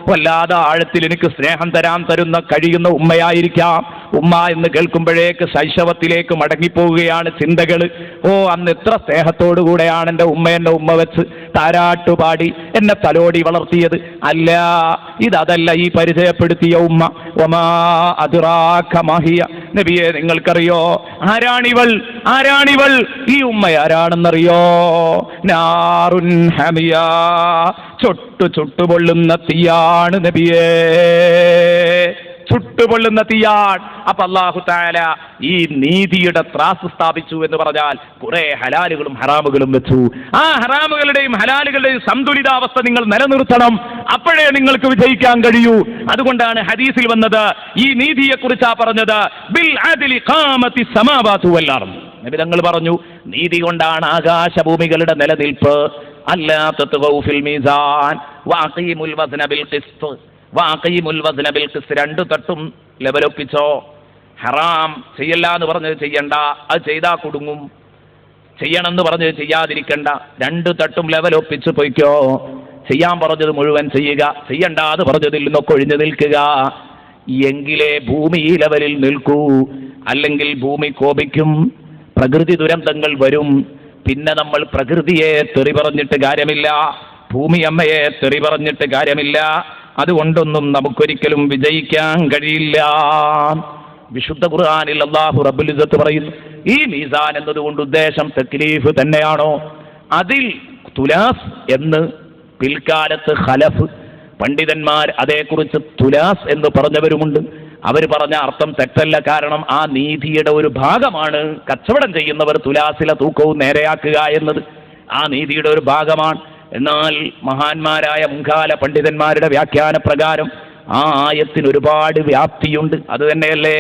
വല്ലാതെ ആഴത്തിൽ എനിക്ക് സ്നേഹം തരുന്ന കഴിയുന്ന ഉമ്മയായിരിക്കാം. ഉമ്മ എന്ന് കേൾക്കുമ്പോഴേക്ക് ശൈശവത്തിലേക്ക് മടങ്ങിപ്പോവുകയാണ് ചിന്തകൾ. ഓ, അന്ന് എത്ര സ്നേഹത്തോടുകൂടെയാണ് എൻ്റെ ഉമ്മ വെച്ച് താരാട്ടുപാടി എന്നെ തലോടി വളർത്തിയത്. അല്ല, ഇതല്ല ഈ പരിചയപ്പെടുത്തിയ ഉമ്മ. വമാ അദ്റാക മാ ഹിയ. നബിയെ, നിങ്ങൾക്കറിയോ ആരാണിവൾ? ഈ ഉമ്മ ആരാണെന്നറിയോ? നാറുൻ ഹമിയ, ചുട്ടുപൊള്ളുന്ന തീയാണ് നബിയേ, ചുട്ടുപൊള്ളുന്ന തീയാണ്. അപ്പൊ അല്ലാഹു തആല ഈ നീതിയുടെ ത്രാസ് സ്ഥാപിച്ചു എന്ന് പറഞ്ഞാൽ കുറെ ഹലാലുകളും ഹറാമുകളും വെച്ചു. ആ ഹറാമുകളുടെയും ഹലാലുകളുടെയും സന്തുലിതാവസ്ഥ നിങ്ങൾ നിലനിർത്തണം. അപ്പോഴേ നിങ്ങൾക്ക് വിജയിക്കാൻ കഴിയൂ. അതുകൊണ്ടാണ് ഹദീസിൽ വന്നത്, ഈ നീതിയെ കുറിച്ചാ പറഞ്ഞത്, ബിൽ അദ്ലി ഖാമത്തി സമാവാതു വൽ അർദ്. നബി തങ്ങൾ പറഞ്ഞു, നീതി കൊണ്ടാണ് ആകാശഭൂമികളുടെ നിലനിൽപ്പ്. അല്ലാ തത്ഗൗ ഫിൽ മീസാൻ വഅഖീമുൽ വസ്ന ബിൽ ഖിസ്ത്, വഅഖീമുൽ വസ്ന ബിൽ ഖിസ്ത്. രണ്ടു തട്ടും ലെവലൊപ്പിച്ചോ. ഹറാം ചെയ്യല്ല എന്ന് പറഞ്ഞത് ചെയ്യണ്ട, അത് ചെയ്താൽ കുടുങ്ങും. ചെയ്യണമെന്ന് പറഞ്ഞത് ചെയ്യാതിരിക്കണ്ട. രണ്ടു തട്ടും ലെവലൊപ്പിച്ച് പൊയ്ക്കോ. ചെയ്യാൻ പറഞ്ഞത് മുഴുവൻ ചെയ്യുക, ചെയ്യണ്ടാന്ന് പറഞ്ഞതിൽ നിന്നൊക്കെ ഒഴിഞ്ഞു നിൽക്കുക. എങ്കിലേ ഭൂമി ഈ ലെവലിൽ നിൽക്കൂ. അല്ലെങ്കിൽ ഭൂമി കോപിക്കും, പ്രകൃതി ദുരന്തങ്ങൾ വരും. പിന്നെ നമ്മൾ പ്രകൃതിയെ തെറി പറഞ്ഞിട്ട് കാര്യമില്ല, ഭൂമി അമ്മയെ തെറി പറഞ്ഞിട്ട് കാര്യമില്ല. അതുകൊണ്ടൊന്നും നമുക്കൊരിക്കലും വിജയിക്കാൻ കഴിയില്ല. വിശുദ്ധ ഖുർആനിൽ അല്ലാഹു റബ്ബുൽ ഇസ്സത്ത് പറയുന്നു, ഈ മീസാൻ എന്നതുകൊണ്ട് ഉദ്ദേശം തക്ലീഫ് തന്നെയാണോ? അതിൽ തുലാസ് എന്ന് പിൽക്കാലത്ത് ഖലഫ് പണ്ഡിതന്മാർ അതേക്കുറിച്ച് തുലാസ് എന്ന് പറഞ്ഞവരുമുണ്ട്. അവർ പറഞ്ഞ അർത്ഥം തെറ്റല്ല. കാരണം ആ നീതിയുടെ ഒരു ഭാഗമാണ് കച്ചവടം ചെയ്യുന്നവർ തുലാസിലെ തൂക്കവും നേരെയാക്കുക എന്നത്. ആ നീതിയുടെ ഒരു ഭാഗമാണ്. എന്നാൽ മഹാന്മാരായ മുൻകാല പണ്ഡിതന്മാരുടെ വ്യാഖ്യാന പ്രകാരം ആ ആയത്തിന് ഒരുപാട് വ്യാപ്തിയുണ്ട്. അത് തന്നെയല്ലേ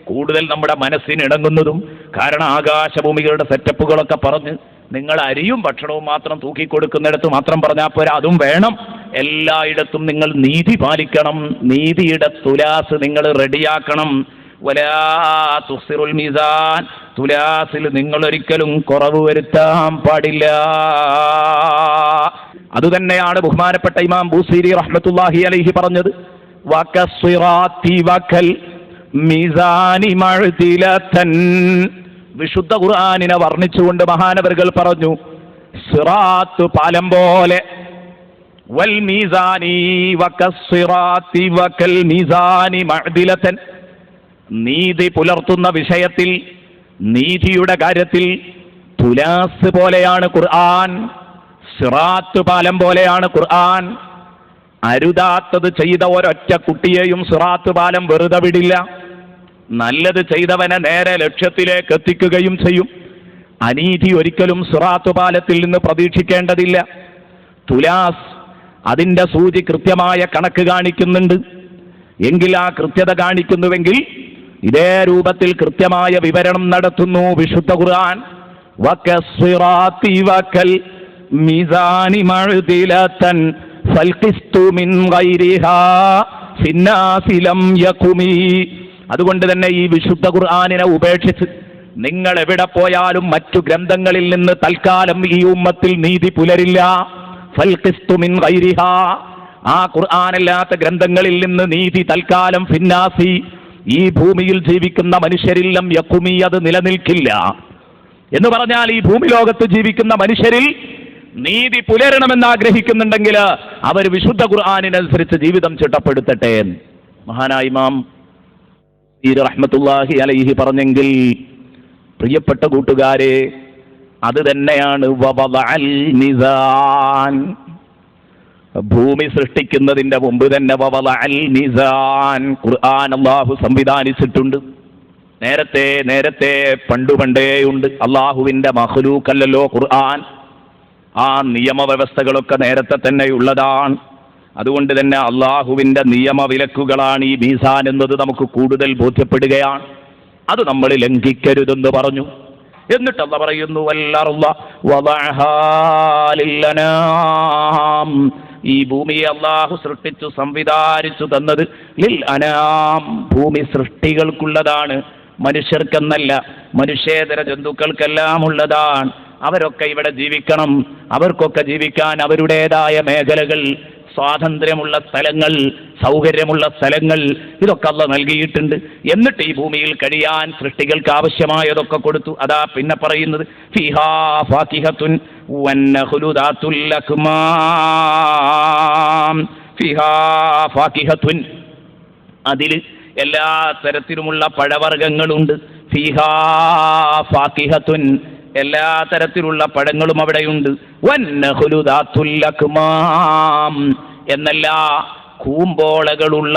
കൂടുതൽ നമ്മുടെ മനസ്സിന് ഇണങ്ങുന്നതും. കാരണം ആകാശഭൂമികളുടെ സെറ്റപ്പുകളൊക്കെ പറഞ്ഞ് നിങ്ങൾ അരിയും ഭക്ഷണവും മാത്രം തൂക്കിക്കൊടുക്കുന്നിടത്ത് മാത്രം പറഞ്ഞാൽ പോരാ, അതും വേണം. എല്ലായിടത്തും നിങ്ങൾ നീതി പാലിക്കണം. നീതിയുടെ തുലാസ് നിങ്ങൾ റെഡിയാക്കണം. വലാ തുഖ്സിറുൽ മീസാൻ, തുലാസിൽ നിങ്ങൾ ഒരിക്കലും കുറവ് വരുത്താൻ പാടില്ല. അതുതന്നെയാണ് ബഹുമാനപ്പെട്ട ഇമാം ബൂസീരി റഹ്മത്തുള്ളാഹി അലൈഹി പറഞ്ഞത്, വകസ്സിറാത്തി വകൽ മീസാനി മഅ്ദിലതൻ. വിശുദ്ധ ഖുർആനിനെ വർണ്ണിച്ചുകൊണ്ട് മഹാനവറുകൾ പറഞ്ഞു, സിറാത്ത് പാലം പോലെ, വൽ മീസാനി വകസ്സിറാത്തി വകൽ മീസാനി മഅ്ദിലതൻ. നീതി പുലർത്തുന്ന വിഷയത്തിൽ, നീതിയുടെ കാര്യത്തിൽ തുലാസ് പോലെയാണ് ഖുർആൻ, സിറാത്ത് പാലം പോലെയാണ് ഖുർആൻ. അരുതാത്തത് ചെയ്ത ഒരൊറ്റ കുട്ടിയെയും സിറാത്ത് പാലം വെറുതെ വിടില്ല. നല്ലത് ചെയ്തവനെ നേരെ ലക്ഷ്യത്തിലേക്ക് എത്തിക്കുകയും ചെയ്യും. അനീതി ഒരിക്കലും സിറാത്ത് പാലത്തിൽ നിന്ന് പ്രതീക്ഷിക്കേണ്ടതില്ല. തുലാസ് അതിൻ്റെ സൂചി കൃത്യമായ കണക്ക് കാണിക്കുന്നുണ്ട്. എങ്കിൽ ആ കൃത്യത കാണിക്കുന്നുവെങ്കിൽ ഇതേ രൂപത്തിൽ കൃത്യമായ വിവരണം നടത്തുന്നു വിശുദ്ധ ഖുർആൻ. വകസ്സിറാത്തി വകൽ മീസാനി മഅ്ദിലതൻ ഫൽഖിസ്തു മിൻ ഗൈരിഹാ ഫിന്നാസി ലം യകുമി. അതുകൊണ്ട് തന്നെ ഈ വിശുദ്ധ ഖുർആനിനെ ഉപേക്ഷിച്ച് നിങ്ങൾ എവിടെ പോയാലും മറ്റു ഗ്രന്ഥങ്ങളിൽ നിന്ന് തൽക്കാലം ഈ ഉമ്മത്തിൽ നീതി പുലരില്ല. ഫൽഖിസ്തു മിൻ ഗൈരിഹാ, ആ ഖുർആനല്ലാത്ത ഗ്രന്ഥങ്ങളിൽ നിന്ന് നീതി തൽക്കാലം ഫിന്നാസി, ഈ ഭൂമിയിൽ ജീവിക്കുന്ന മനുഷ്യരിൽ ലം യകുമി, അത് നിലനിൽക്കില്ല. എന്ന് പറഞ്ഞാൽ ഈ ഭൂമി ലോകത്ത് ജീവിക്കുന്ന മനുഷ്യരിൽ നീതി പുലരണമെന്ന് ആഗ്രഹിക്കുന്നുണ്ടെങ്കിൽ അവർ വിശുദ്ധ ഖുർആനിനനുസരിച്ച് ജീവിതം ചിട്ടപ്പെടുത്തട്ടെ. മഹാനായ ഇമാം റഹ്മത്തുള്ളാഹി അലൈഹി പറഞ്ഞെങ്കിൽ, പ്രിയപ്പെട്ട കൂട്ടുകാരെ, അത് തന്നെയാണ് വവദഅൽ മീസാൻ. ഭൂമി സൃഷ്ടിക്കുന്നതിന്റെ മുമ്പ് തന്നെ വവദഅൽ മീസാൻ ഖുർആൻ അല്ലാഹു സംവിധാനിച്ചിട്ടുണ്ട്. നേരത്തെ പണ്ടുപണ്ടേയുണ്ട്. അള്ളാഹുവിന്റെ മഖ്ലൂഖല്ലല്ലോ ഖുർആൻ. ആ നിയമവ്യവസ്ഥകളൊക്കെ നേരത്തെ തന്നെ ഉള്ളതാണ്. അതുകൊണ്ട് തന്നെ അള്ളാഹുവിന്റെ നിയമവിലക്കുകളാണ് ഈ മീസാൻ എന്നത് നമുക്ക് കൂടുതൽ ബോധ്യപ്പെടുകയാണ്. അത് നമ്മൾ ലംഘിക്കരുതെന്ന് പറഞ്ഞു. എന്നിട്ട് അല്ലാഹു പറയുന്നു, വല്ലർള വദഅഹാ ലിൽഅനാം. ഈ ഭൂമിയെ അള്ളാഹു സൃഷ്ടിച്ചു സംവിധാനിച്ചു തന്നത് ലിൽ അനാം, ഭൂമി സൃഷ്ടികൾക്കുള്ളതാണ്, മനുഷ്യർക്കെന്നല്ല, മനുഷ്യേതര ജന്തുക്കൾക്കെല്ലാം ഉള്ളതാണ്. അവരൊക്കെ ഇവിടെ ജീവിക്കണം. അവർക്കൊക്കെ ജീവിക്കാൻ അവരുടേതായ മേഖലകൾ, സ്വാതന്ത്ര്യമുള്ള സ്ഥലങ്ങൾ, സൗകര്യമുള്ള സ്ഥലങ്ങൾ, ഇതൊക്കെ അല്ലാഹു നൽകിയിട്ടുണ്ട്. എന്നിട്ട് ഈ ഭൂമിയിൽ കഴിയാൻ സൃഷ്ടികൾക്ക് ആവശ്യമായതൊക്കെ കൊടുത്തു. അതാ പിന്നെ പറയുന്നത്, ഫീഹാ ഫാകിഹത്തുൻ വന്നഖ്ലു ദാത്തുൽ അക്മാം. ഫീഹാ ഫാകിഹത്തുൻ, അതിൽ എല്ലാ തരത്തിലുമുള്ള പഴവർഗ്ഗങ്ങളുണ്ട്. ഫീഹാ ഫാകിഹത്തുൻ, എല്ലാ തരത്തിലുള്ള പഴങ്ങളും അവിടെയുണ്ട്. വന്നഖ്ലു ദാത്തുൽ അക്മാം, എന്നല്ല കൂമ്പോളകളുള്ള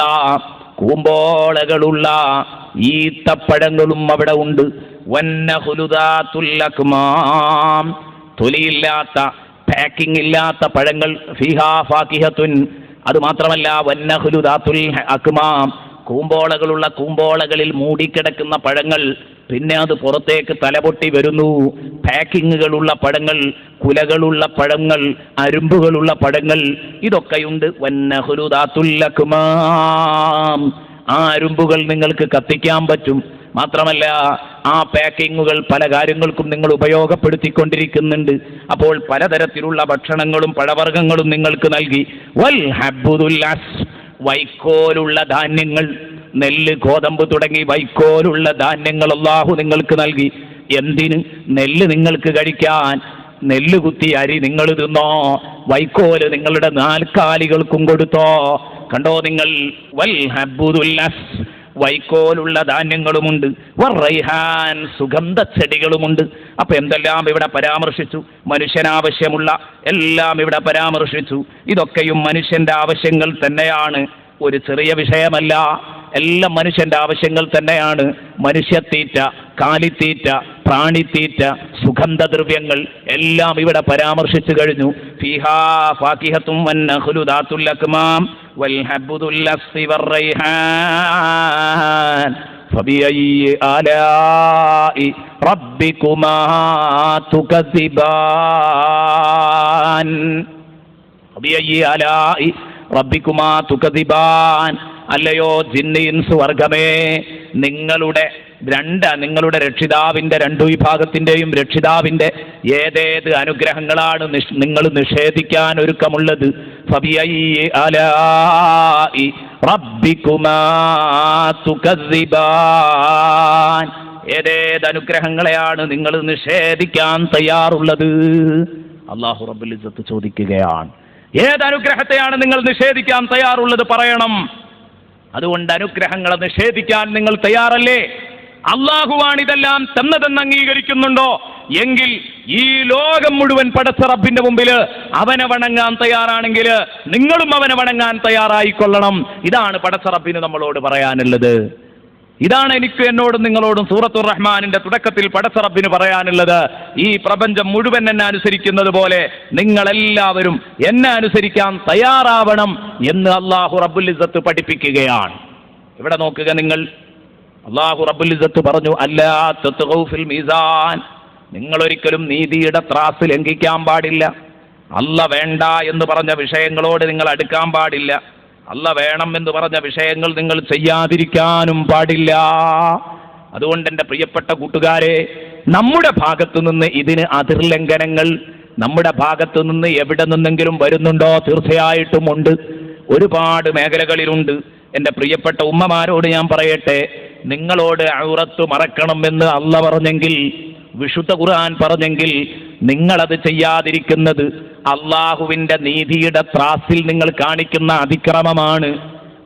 ഈത്തപ്പഴങ്ങളും അവിടെ ഉണ്ട്. വന്നഖ്ലു ദാത്തുൽ അക്മാം, തൊലിയില്ലാത്ത, പാക്കിംഗ് ഇല്ലാത്ത പഴങ്ങൾ. ഫീഹാ ഫാകിഹത്തുൻ, അത് മാത്രമല്ല വന്നഖ്ലു ദാത്തുൽ അക്മാം, കൂമ്പോളകളുള്ള കൂമ്പോളകളിൽ മൂടിക്കിടക്കുന്ന പഴങ്ങൾ, പിന്നെ അത് പുറത്തേക്ക് തലപൊട്ടി വരുന്നു. പാക്കിങ്ങുകളുള്ള പഴങ്ങൾ, കുലകളുള്ള പഴങ്ങൾ, അരുമ്പുകളുള്ള പഴങ്ങൾ, ഇതൊക്കെയുണ്ട്. വന്നഖ്ലു ദാത്തുൽ അക്മാം, ആ അരുമ്പുകൾ നിങ്ങൾക്ക് കത്തിക്കാൻ പറ്റും. മാത്രമല്ല ആ പാക്കിങ്ങുകൾ പല കാര്യങ്ങൾക്കും നിങ്ങൾ ഉപയോഗപ്പെടുത്തിക്കൊണ്ടിരിക്കുന്നുണ്ട്. അപ്പോൾ പലതരത്തിലുള്ള ഭക്ഷണങ്ങളും പഴവർഗ്ഗങ്ങളും നിങ്ങൾക്ക് നൽകി. വൽ ഹബ്ബുദുല്ലസ്, വൈക്കോലുള്ള ധാന്യങ്ങൾ, നെല്ല്, ഗോതമ്പ് തുടങ്ങി വൈക്കോലുള്ള ധാന്യങ്ങൾ അല്ലാഹു നിങ്ങൾക്ക് നൽകി. എന്തിന്? നെല്ല് നിങ്ങൾക്ക് കഴിക്കാൻ, നെല്ല് കുത്തി അരി നിങ്ങൾ തിന്നോ, വൈക്കോല് നിങ്ങളുടെ നാൽക്കാലികൾക്കും കൊടുത്തോ. കണ്ടോ നിങ്ങൾ, വൽ ഹബ്ബുദുല്ലസ്, വൈക്കോലുള്ള ധാന്യങ്ങളുമുണ്ട്. വറൈഹാൻ, സുഗന്ധ ചെടികളുമുണ്ട്. അപ്പൊ എന്തെല്ലാം ഇവിടെ പരാമർശിച്ചു? മനുഷ്യനാവശ്യമുള്ള എല്ലാം ഇവിടെ പരാമർശിച്ചു. ഇതൊക്കെയും മനുഷ്യന്റെ ആവശ്യങ്ങൾ തന്നെയാണ്, ഒരു ചെറിയ വിഷയമല്ല. എല്ലാം മനുഷ്യന്റെ ആവശ്യങ്ങൾ തന്നെയാണ്. മനുഷ്യത്തീറ്റ, കാലിത്തീറ്റ, പ്രാണിത്തീറ്റ, സുഗന്ധദ്രവ്യങ്ങൾ എല്ലാം ഇവിടെ പരാമർശിച്ചു കഴിഞ്ഞു. ഫീഹാ ഫാകിഹത്തും വന്നഖ്ലു ദാത്തുൽ അക്മാം വൽ ഹബ്ബുദുല്ലസ് വറൈഹാൻ ഫബിഅയ്യി ആലാഇ റബ്ബികുമാ തുകസിബാൻ. ഫബിഅയ്യി ആലാഇ റബ്ബികുമാ തുകസിബാൻ. അല്ലയോ ജിന്ന് ഇൻസ് വർഗമേ, നിങ്ങളുടെ രക്ഷിതാവിന്റെ രണ്ടു വിഭാഗത്തിന്റെയും രക്ഷിതാവിന്റെ ഏതേത് അനുഗ്രഹങ്ങളാണ് നിങ്ങൾ നിഷേധിക്കാൻ ഒരുക്കമുള്ളത്? ഫബിഅയ്യി ആലാഇ റബ്ബികുമാ തുകസിബാൻ. ഏതേത് അനുഗ്രഹങ്ങളെയാണ് നിങ്ങൾ നിഷേധിക്കാൻ തയ്യാറുള്ളത്? അല്ലാഹു റബ്ബുൽ ഇസ്സത്ത് ചോദിക്കുകയാണ്. ഏതനുഗ്രഹത്തെയാണ് നിങ്ങൾ നിഷേധിക്കാൻ തയ്യാറുള്ളത്? പറയണം. അതുകൊണ്ട് അനുഗ്രഹങ്ങളെ നിഷേധിക്കാൻ നിങ്ങൾ തയ്യാറല്ലേ? അള്ളാഹുവാണ് ഇതെല്ലാം തന്നതെന്ന് അംഗീകരിക്കുന്നുണ്ടോ? എങ്കിൽ ഈ ലോകം മുഴുവൻ പടച്ച റബ്ബിന്റെ മുമ്പിൽ അവനെ വണങ്ങാൻ തയ്യാറാണെങ്കിൽ നിങ്ങളും അവനെ വണങ്ങാൻ തയ്യാറായിക്കൊള്ളണം. ഇതാണ് പടച്ച റബ്ബിന് നമ്മളോട് പറയാനുള്ളത്. ഇതാണ് എനിക്ക് എന്നോടും നിങ്ങളോടും സൂറത്തുർ റഹ്മാനിന്റെ തുടക്കത്തിൽ പടച്ച റബ്ബിന് പറയാനുള്ളത്. ഈ പ്രപഞ്ചം മുഴുവൻ എന്നെ അനുസരിക്കുന്നത് പോലെ നിങ്ങളെല്ലാവരും എന്നെ അനുസരിക്കാൻ തയ്യാറാവണം എന്ന് അല്ലാഹു റബ്ബുൽ ഇസ്സത്ത് പഠിപ്പിക്കുകയാണ്. ഇവിടെ നോക്കുക നിങ്ങൾ, അല്ലാഹു റബ്ബുൽ ഇസ്സത്ത് പറഞ്ഞു, അല്ലാ തത്ഗൗ ഫിൽ മീസാൻ, നിങ്ങൾ ഒരിക്കലും നീതിയുടെ ത്രാസ് ലംഘിക്കാൻ പാടില്ല. അല്ല വേണ്ട എന്ന് പറഞ്ഞ വിഷയങ്ങളോട് നിങ്ങൾ അടുക്കാൻ പാടില്ല. അല്ല വേണം എന്ന് പറഞ്ഞ വിഷയങ്ങൾ നിങ്ങൾ ചെയ്യാതിരിക്കാനും പാടില്ല. അതുകൊണ്ട് എൻ്റെ പ്രിയപ്പെട്ട കൂട്ടുകാരെ, നമ്മുടെ ഭാഗത്തു നിന്ന് ഇതിന് അതിർലംഘനങ്ങൾ നമ്മുടെ ഭാഗത്തു നിന്ന് എവിടെ നിന്നെങ്കിലും വരുന്നുണ്ടോ? തീർച്ചയായിട്ടും ഉണ്ട്. ഒരുപാട് മേഖലകളിലുണ്ട്. എൻ്റെ പ്രിയപ്പെട്ട ഉമ്മമാരോട് ഞാൻ പറയട്ടെ, നിങ്ങളോട് ഔറത്ത് മറക്കണമെന്ന് അല്ല പറഞ്ഞെങ്കിൽ, വിശുദ്ധ ഖുർആൻ പറഞ്ഞെങ്കിൽ, നിങ്ങളത് ചെയ്യാതിരിക്കുന്നത് അള്ളാഹുവിൻ്റെ നീതിയുടെ ത്രാസിൽ നിങ്ങൾ കാണിക്കുന്ന അതിക്രമമാണ്.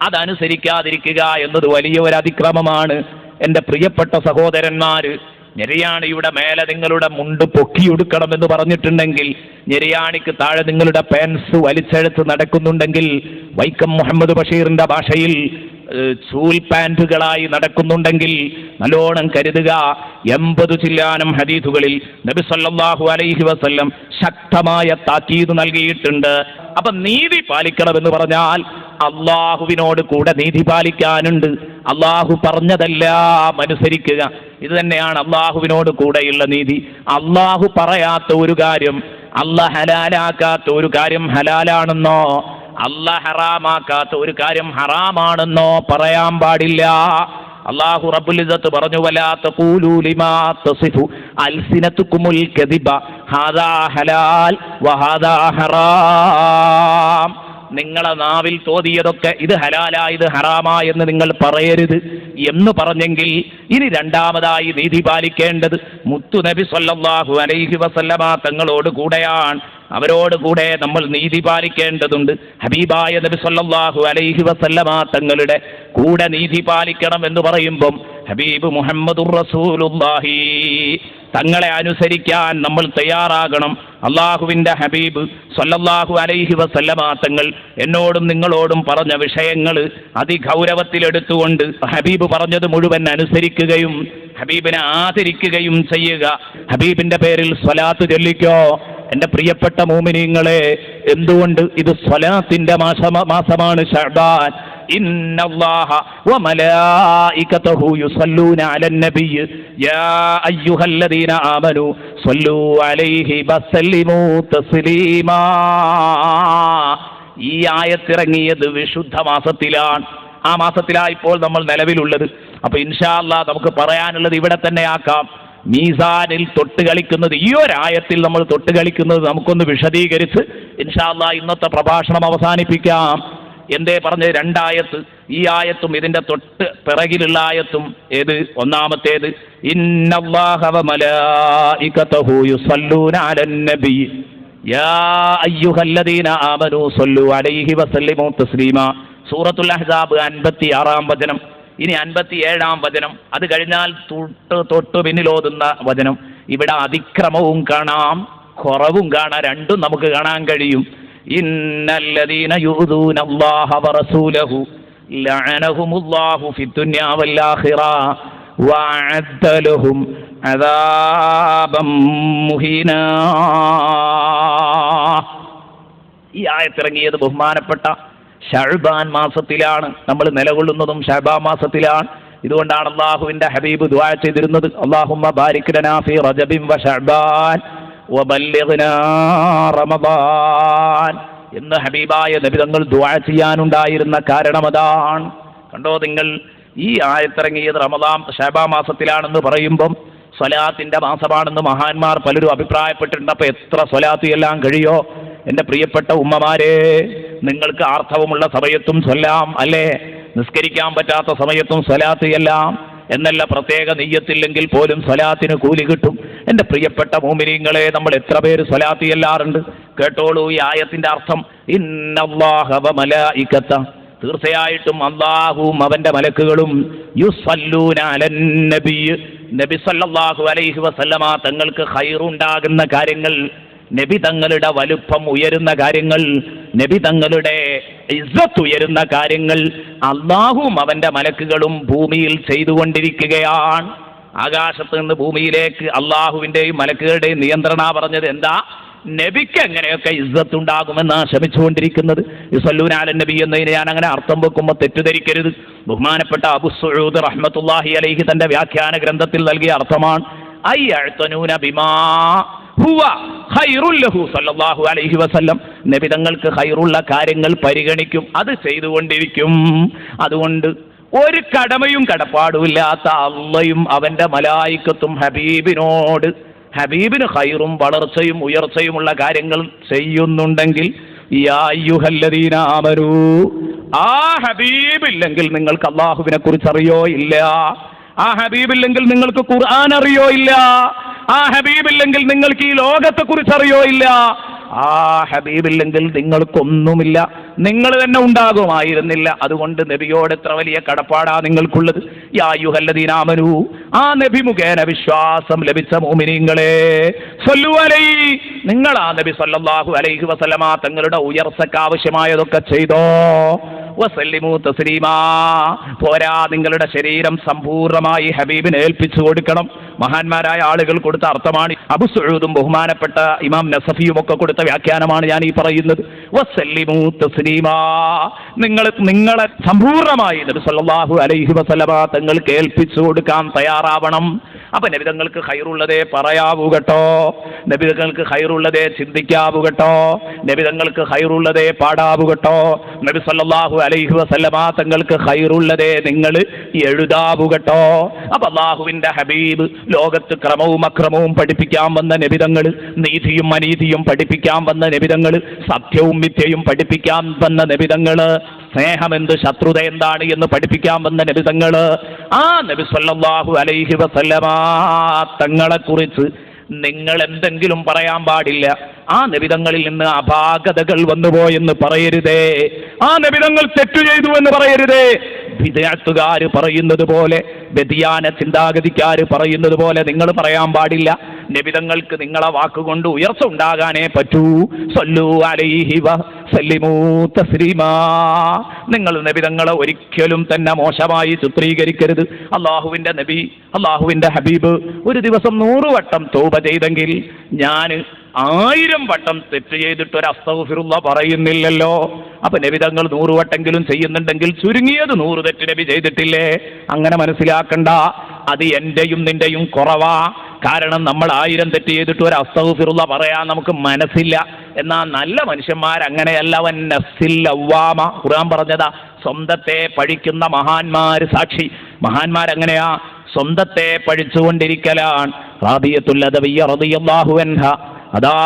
അതനുസരിക്കാതിരിക്കുക എന്നത് വലിയ ഒരു അതിക്രമമാണ്. എൻ്റെ പ്രിയപ്പെട്ട സഹോദരന്മാര്, ഞെരിയാണിയുടെ മേലെ നിങ്ങളുടെ മുണ്ട് പൊക്കിയെടുക്കണമെന്ന് പറഞ്ഞിട്ടുണ്ടെങ്കിൽ, ഞെരിയാണിക്ക് താഴെ നിങ്ങളുടെ പാൻസ് വലിച്ചെടുത്ത് നടക്കുന്നുണ്ടെങ്കിൽ, വൈക്കം മുഹമ്മദ് ബഷീറിന്റെ ഭാഷയിൽ ചൂൽ പാൻറ്റുകളായി നടക്കുന്നുണ്ടെങ്കിൽ നല്ലോണം കരുതുക. 80 ചില്ലാനം ഹദീസുകളിൽ നബി സല്ലല്ലാഹു അലൈഹി വസല്ലം ശക്തമായ താക്കീത് നൽകിയിട്ടുണ്ട്. അപ്പൊ നീതി പാലിക്കണമെന്ന് പറഞ്ഞാൽ അള്ളാഹുവിനോട് കൂടെ നീതി പാലിക്കാനുണ്ട്. അള്ളാഹു പറഞ്ഞതെല്ലാം അനുസരിക്കുക. ഇത് തന്നെയാണ് അള്ളാഹുവിനോട് കൂടെയുള്ള നീതി. അള്ളാഹു പറയാത്ത ഒരു കാര്യം, അള്ളാഹ് ഹലാലാക്കാത്ത ഒരു കാര്യം ഹലാലാണെന്നോ അള്ളാഹ് ഹറാമാക്കാത്ത ഒരു കാര്യം ഹറാമാണെന്നോ പറയാൻ പാടില്ല. അല്ലാഹു റബ്ബുൽ ഇസ്സത്ത് പറഞ്ഞു, വലാ തഖൂലൂ ലിമാ തസിഫു അൽസിനതുകുമുൽ കദിബ ഹാദാ ഹലാൽ വഹാദാ ഹറാം. നിങ്ങളെ നാവിൽ തോന്നിയതൊക്കെ ഇത് ഹലാലാ ഇത് ഹറാമാ എന്ന് നിങ്ങൾ പറയരുത് എന്ന് പറഞ്ഞെങ്കിൽ, ഇനി രണ്ടാമതായി നീതി പാലിക്കേണ്ടത് മുത്തു നബി സല്ലല്ലാഹു അലൈഹി വസല്ലമ തങ്ങളോട് കൂടെയാണ്. അവരോട് കൂടെ നമ്മൾ നീതി പാലിക്കേണ്ടതുണ്ട്. ഹബീബായ നബി സല്ലല്ലാഹു അലൈഹി വസല്ലമ തങ്ങളുടെ കൂടെ നീതി പാലിക്കണം എന്ന് പറയുമ്പം ഹബീബ് മുഹമ്മദുർ റസൂലുള്ളാഹി തങ്ങളെ അനുസരിക്കാൻ നമ്മൾ തയ്യാറാകണം. അള്ളാഹുവിൻ്റെ ഹബീബ് സല്ലല്ലാഹു അലൈഹി വസല്ലമ തങ്ങൾ എന്നോടും നിങ്ങളോടും പറഞ്ഞ വിഷയങ്ങൾ അതിഗൗരവത്തിലെടുത്തുകൊണ്ട് ഹബീബ് പറഞ്ഞത് മുഴുവൻ അനുസരിക്കുകയും ഹബീബിനെ ആദരിക്കുകയും ചെയ്യുക. ഹബീബിന്റെ പേരിൽ സ്വലാത്ത് ചൊല്ലിക്കോ. എൻ്റെ പ്രിയപ്പെട്ട മുഅ്മിനീങ്ങളെ, എന്തുകൊണ്ട്? ഇത് സ്വലാത്തിന്റെ മാസമാണ് ശഅബാൻ. ഇന്നല്ലാഹ വമലായികതഹു യുസല്ലൂന അലൻ നബിയ്യ് യാ അയ്യുഹല്ലദീന ആമനൂ സ്വല്ലൂ അലൈഹി വസല്ലിമൂ തസ്ലീമാ. ഈ ആയത്തിറങ്ങിയത് വിശുദ്ധ മാസത്തിലാണ്. ആ മാസത്തിലാണ് ഇപ്പോൾ നമ്മൾ നിലവിലുള്ളത്. അപ്പൊ ഇൻഷാ അല്ലാഹ് നമുക്ക് പറയാനുള്ളത് ഇവിടെ തന്നെ ആക്കാം. മീസാനിൽ തൊട്ട് കളിക്കുന്നത്, ഈ ഒരായത്തിൽ നമ്മൾ തൊട്ട് കളിക്കുന്നത് നമുക്കൊന്ന് വിശദീകരിച്ച് ഇൻഷാ അല്ലാഹ് ഇന്നത്തെ പ്രഭാഷണം അവസാനിപ്പിക്കാം. എന്തേ പറഞ്ഞ രണ്ടായത്ത്, ഈ ആയത്തും ഇതിന്റെ തൊട്ട് പിറകിലുള്ള ആയത്തും ഏത്? ഒന്നാമത്തേത് ഇന്നല്ലാഹ വ മലായികതഹു യുസല്ലൂന അലൻ നബി യാ അയ്യുഹല്ലദീന ആമനൂ സ്വല്ലു അലൈഹി വസല്ലിമു തസ്ലീമാ. സൂറത്തുൽ അഹ്സാബ് 56-ാം വചനം. ഇനി 57-ാം വചനം, അത് കഴിഞ്ഞാൽ തൊട്ട് പിന്നിലോതുന്ന വചനം. ഇവിടെ അതിക്രമവും കാണാം, കുറവും കാണാം, രണ്ടും നമുക്ക് കാണാൻ കഴിയും. ഇന്നല്ലദീന യുദൂനല്ലാഹ വറസൂലഹു ലഅനഹുമുല്ലാഹു ഫിദ്ദുനിയാ വൽ ആഖിറ വഅദ്ദ ലഹും അദാബം മുഹീനാ. ഈ ആയത്തിറങ്ങിയത് ബഹുമാനപ്പെട്ട ശഅബാൻ മാസത്തിലാണ്. നമ്മൾ നിലകൊള്ളുന്നതും ശഅബാൻ മാസത്തിലാണ്. ഇതുകൊണ്ടാണ് അല്ലാഹുവിന്റെ ഹബീബ് ദുആ ചെയ്തിരുന്നത്, അല്ലാഹുമ്മ ബാരിക് ലനാ ഫീ റജബിൻ വ ശഅബാൻ വബല്ലിഗ്നാ റമദാൻ എന്ന് ഹബീബായ നബി തങ്ങൾ ദുആ ചെയ്യാനുണ്ടായിരുന്ന കാരണം അതാണ്. കണ്ടോ നിങ്ങൾ, ഈ ആയത്തിറങ്ങിയത് റമദാൻ ശഅബാൻ മാസത്തിലാണെന്ന് പറയുമ്പം സ്വലാത്തിന്റെ മാസമാണെന്ന് മഹാന്മാർ പലരും അഭിപ്രായപ്പെട്ടിട്ടുണ്ട്. അപ്പൊ എത്ര സ്വലാത്ത് എല്ലാം കഴിയോ എൻ്റെ പ്രിയപ്പെട്ട ഉമ്മമാരെ? നിങ്ങൾക്ക് ആർത്തവമുള്ള സമയത്തും സ്വല്ലാം, അല്ലേ? നിസ്കരിക്കാൻ പറ്റാത്ത സമയത്തും സ്വലാത്ത് എല്ലാം എന്നല്ല, പ്രത്യേക നിയ്യത്തില്ലെങ്കിൽ പോലും സ്വലാത്തിന് കൂലി കിട്ടും. എൻ്റെ പ്രിയപ്പെട്ട മുഅ്മിനീങ്ങളെ, നമ്മൾ എത്ര പേര് സ്വലാത്ത് ചെല്ലാറുണ്ട്? കേട്ടോളൂ ഈ ആയത്തിന്റെ അർത്ഥം. ഇന്നല്ലാഹ വ മലായികത, തീർച്ചയായിട്ടും അല്ലാഹുവും അവന്റെ മലക്കുകളും യുസല്ലൂന അലൻ നബി, നബി സല്ലല്ലാഹു അലൈഹി വസല്ലമ തങ്ങൾക്ക് ഖൈറുണ്ടാകുന്ന കാര്യങ്ങൾ, നബി തങ്ങളുടെ വലുപ്പം ഉയരുന്ന കാര്യങ്ങൾ, നബി തങ്ങളുടെ ഇസ്സത്ത് ഉയരുന്ന കാര്യങ്ങൾ അല്ലാഹുവും അവന്റെ മലക്കുകളും ഭൂമിയിൽ ചെയ്തുകൊണ്ടിരിക്കുകയാണ്. ആകാശത്ത് നിന്ന് ഭൂമിയിലേക്ക് അല്ലാഹുവിന്റെയും മലക്കുകളുടെയും നിയന്ത്രണ പറഞ്ഞത് എന്താ? നബിക്ക് എങ്ങനെയൊക്കെ ഇസ്സത്ത് ഉണ്ടാകുമെന്നാണ് ശ്രമിച്ചുകൊണ്ടിരിക്കുന്നത്. യുസല്ലൂന അലൻ നബി എന്നതിന് ഞാൻ അങ്ങനെ അർത്ഥം വെക്കുമ്പോൾ തെറ്റിദ്ധരിക്കരുത്. ബഹുമാനപ്പെട്ട അബൂ സഊദ് റഹ്മത്തുള്ളാഹി അലൈഹി തന്റെ വ്യാഖ്യാന ഗ്രന്ഥത്തിൽ നൽകിയ അർത്ഥമാണ് അയ്യഅ്തനൂന ബിമാ ഹുവ ഖൈറുൽ ലഹു സല്ലല്ലാഹു അലൈഹി വസല്ലം. നബി തങ്ങൾക്ക് ഖൈറുള്ള കാര്യങ്ങൾ പരിഗണിക്കും, അത് ചെയ്തുകൊണ്ടിരിക്കും. അതുകൊണ്ട് ഒരു കടമയും കടപ്പാടുമില്ലാത്ത അള്ളയും അവന്റെ മലായികത്തും ഹബീബിന് ഖൈറും വളർച്ചയും ഉയർച്ചയുമുള്ള കാര്യങ്ങൾ ചെയ്യുന്നുണ്ടെങ്കിൽ യാ അയ്യുഹല്ലദീന ആമനൂ, ആ ഹബീബില്ലെങ്കിൽ നിങ്ങൾക്ക് അല്ലാഹുവിനെ കുറിച്ച് അറിയോ ഇല്ല. ആ ഹബീബില്ലെങ്കിൽ നിങ്ങൾക്ക് ഖുർആൻ അറിയോ ഇല്ല. ആ ഹബീബില്ലെങ്കിൽ നിങ്ങൾക്ക് ഈ ലോകത്തെ കുറിച്ച് അറിയോ ഇല്ല. ആ ഹബീബില്ലെങ്കിൽ നിങ്ങൾക്കൊന്നുമില്ല, നിങ്ങൾ തന്നെ ഉണ്ടാകുമായിരുന്നില്ല. അതുകൊണ്ട് നബിയോട് എത്ര വലിയ കടപ്പാടാ നിങ്ങൾക്കുള്ളത്. യാ അയ്യുഹല്ലദീന ആമനൂ, ആ നബി മുഖേന വിശ്വാസം ലഭിച്ച മുഅ്മിനീങ്ങളെ, സ്വല്ലു അലൈഹി, നിങ്ങൾ ആ നബി സല്ലല്ലാഹു അലൈഹി വസല്ലമ തങ്ങളുടെ ഉയർച്ചയ്ക്ക് ആവശ്യമായതൊക്കെ ചെയ്തോ. വസല്ലിമു തസ്ലീമാ, പോരാ, നിങ്ങളുടെ ശരീരം സമ്പൂർണ്ണമായി ഹബീബിനെ ഏൽപ്പിച്ചു കൊടുക്കണം. മഹാന്മാരായ ആളുകൾ കൊടുത്ത അർത്ഥമാണ്. അബൂ സഊദും ബഹുമാനപ്പെട്ട ഇമാം നസഫിയും ഒക്കെ കൊടുത്ത വ്യാഖ്യാനമാണ് ഞാൻ ഈ പറയുന്നത്. വസല്ലിമു തസ്ലീമാ, നിങ്ങളെ സമ്പൂർണ്ണമായി നബി സല്ലല്ലാഹു അലൈഹി വസല്ലമ തങ്ങൾക്ക് ഏൽപ്പിച്ചു കൊടുക്കാൻ തയ്യാറാവണം. അപ്പൊ നബി തങ്ങൾക്ക് ഖൈറുള്ളതേ പറയാവൂ കേട്ടോ, നബി തങ്ങൾക്ക് ഖൈറുള്ളതേ ചിന്തിക്കാവൂ കേട്ടോ, നബി തങ്ങൾക്ക് ഖൈറുള്ളതേ പാടാവൂ കേട്ടോ, നബി സല്ലല്ലാഹു അലൈഹി വസല്ലമ തങ്ങൾക്ക് ഖൈറുള്ളതേ നിങ്ങൾ എഴുതാവൂ കേട്ടോ. അപ്പൊ അല്ലാഹുവിന്റെ ഹബീബ് ലോകത്ത് ക്രമവും അക്രമവും പഠിപ്പിക്കാൻ വന്ന നബിതങ്ങൾ, നീതിയും അനീതിയും പഠിപ്പിക്കാൻ വന്ന നബിതങ്ങൾ, സത്യവും മിഥ്യയും പഠിപ്പിക്കാൻ വന്ന നബിതങ്ങൾ, സ്നേഹമെന്ത് ശത്രുത എന്താണ് എന്ന് പഠിപ്പിക്കാൻ വന്ന നബിതങ്ങൾ, ആ നബി സല്ലല്ലാഹു അലൈഹി വസല്ലമ തങ്ങളെ കുറിച്ച് നിങ്ങൾ എന്തെങ്കിലും പറയാൻ പാടില്ല. ആ നബിതങ്ങളിൽ നിന്ന് അപാകതകൾ വന്നുപോയെന്ന് പറയരുതേ, ആ നബിതങ്ങൾ തെറ്റു ചെയ്തു എന്ന് പറയരുതേ. വിദഅത്തുകാർ പറയുന്നത് പോലെ, വ്യതിയാന ചിന്താഗതിക്കാർ പറയുന്നത് പോലെ നിങ്ങൾ പറയാൻ പാടില്ല. നബിതങ്ങൾക്ക് നിങ്ങളെ വാക്കുകൊണ്ട് ഉയർച്ച ഉണ്ടാകാനേ പറ്റൂ. സല്ലു അലൈഹി വസല്ലിമു തസ്ലീമാ, നിങ്ങൾ നബിതങ്ങളെ ഒരിക്കലും തന്നെ മോശമായി ചിത്രീകരിക്കരുത്. അള്ളാഹുവിന്റെ നബി, അള്ളാഹുവിന്റെ ഹബീബ് ഒരു ദിവസം 100 വട്ടം തൗബ ചെയ്തെങ്കിൽ ഞാൻ 1000 വട്ടം തെറ്റ് ചെയ്തിട്ട് ഒരു അസ്തഗ്ഫിറുല്ലാഹ് പറയുന്നില്ലല്ലോ. അപ്പൊ നബിതങ്ങൾ 100 വട്ടെങ്കിലും ചെയ്യുന്നുണ്ടെങ്കിൽ ചുരുങ്ങിയത് 100 തെറ്റ് നബി ചെയ്തിട്ടില്ലേ? അങ്ങനെ മനസ്സിലാക്കണ്ട, അത് എന്റെയും നിന്റെയും കുറവാ. കാരണം നമ്മൾ 1000 തെറ്റ് ചെയ്തിട്ട് ഒരു അസ്തഗ്ഫിറുല്ലാ പറയാൻ നമുക്ക് മനസ്സില്ല. എന്നാൽ നല്ല മനുഷ്യന്മാരങ്ങനെയല്ല. വൻ നഫ്സിൽ ലവ്വാമ, ഖുർആൻ പറഞ്ഞതാ. സ്വന്തത്തെ പഴിക്കുന്ന മഹാന്മാർ സാക്ഷി. മഹാന്മാരങ്ങനെയാ, സ്വന്തത്തെ പഴിച്ചുകൊണ്ടിരിക്കലാണ്. റാബിയത്തുൽ അദവിയ്യ റളിയല്ലാഹു അൻഹ അതാ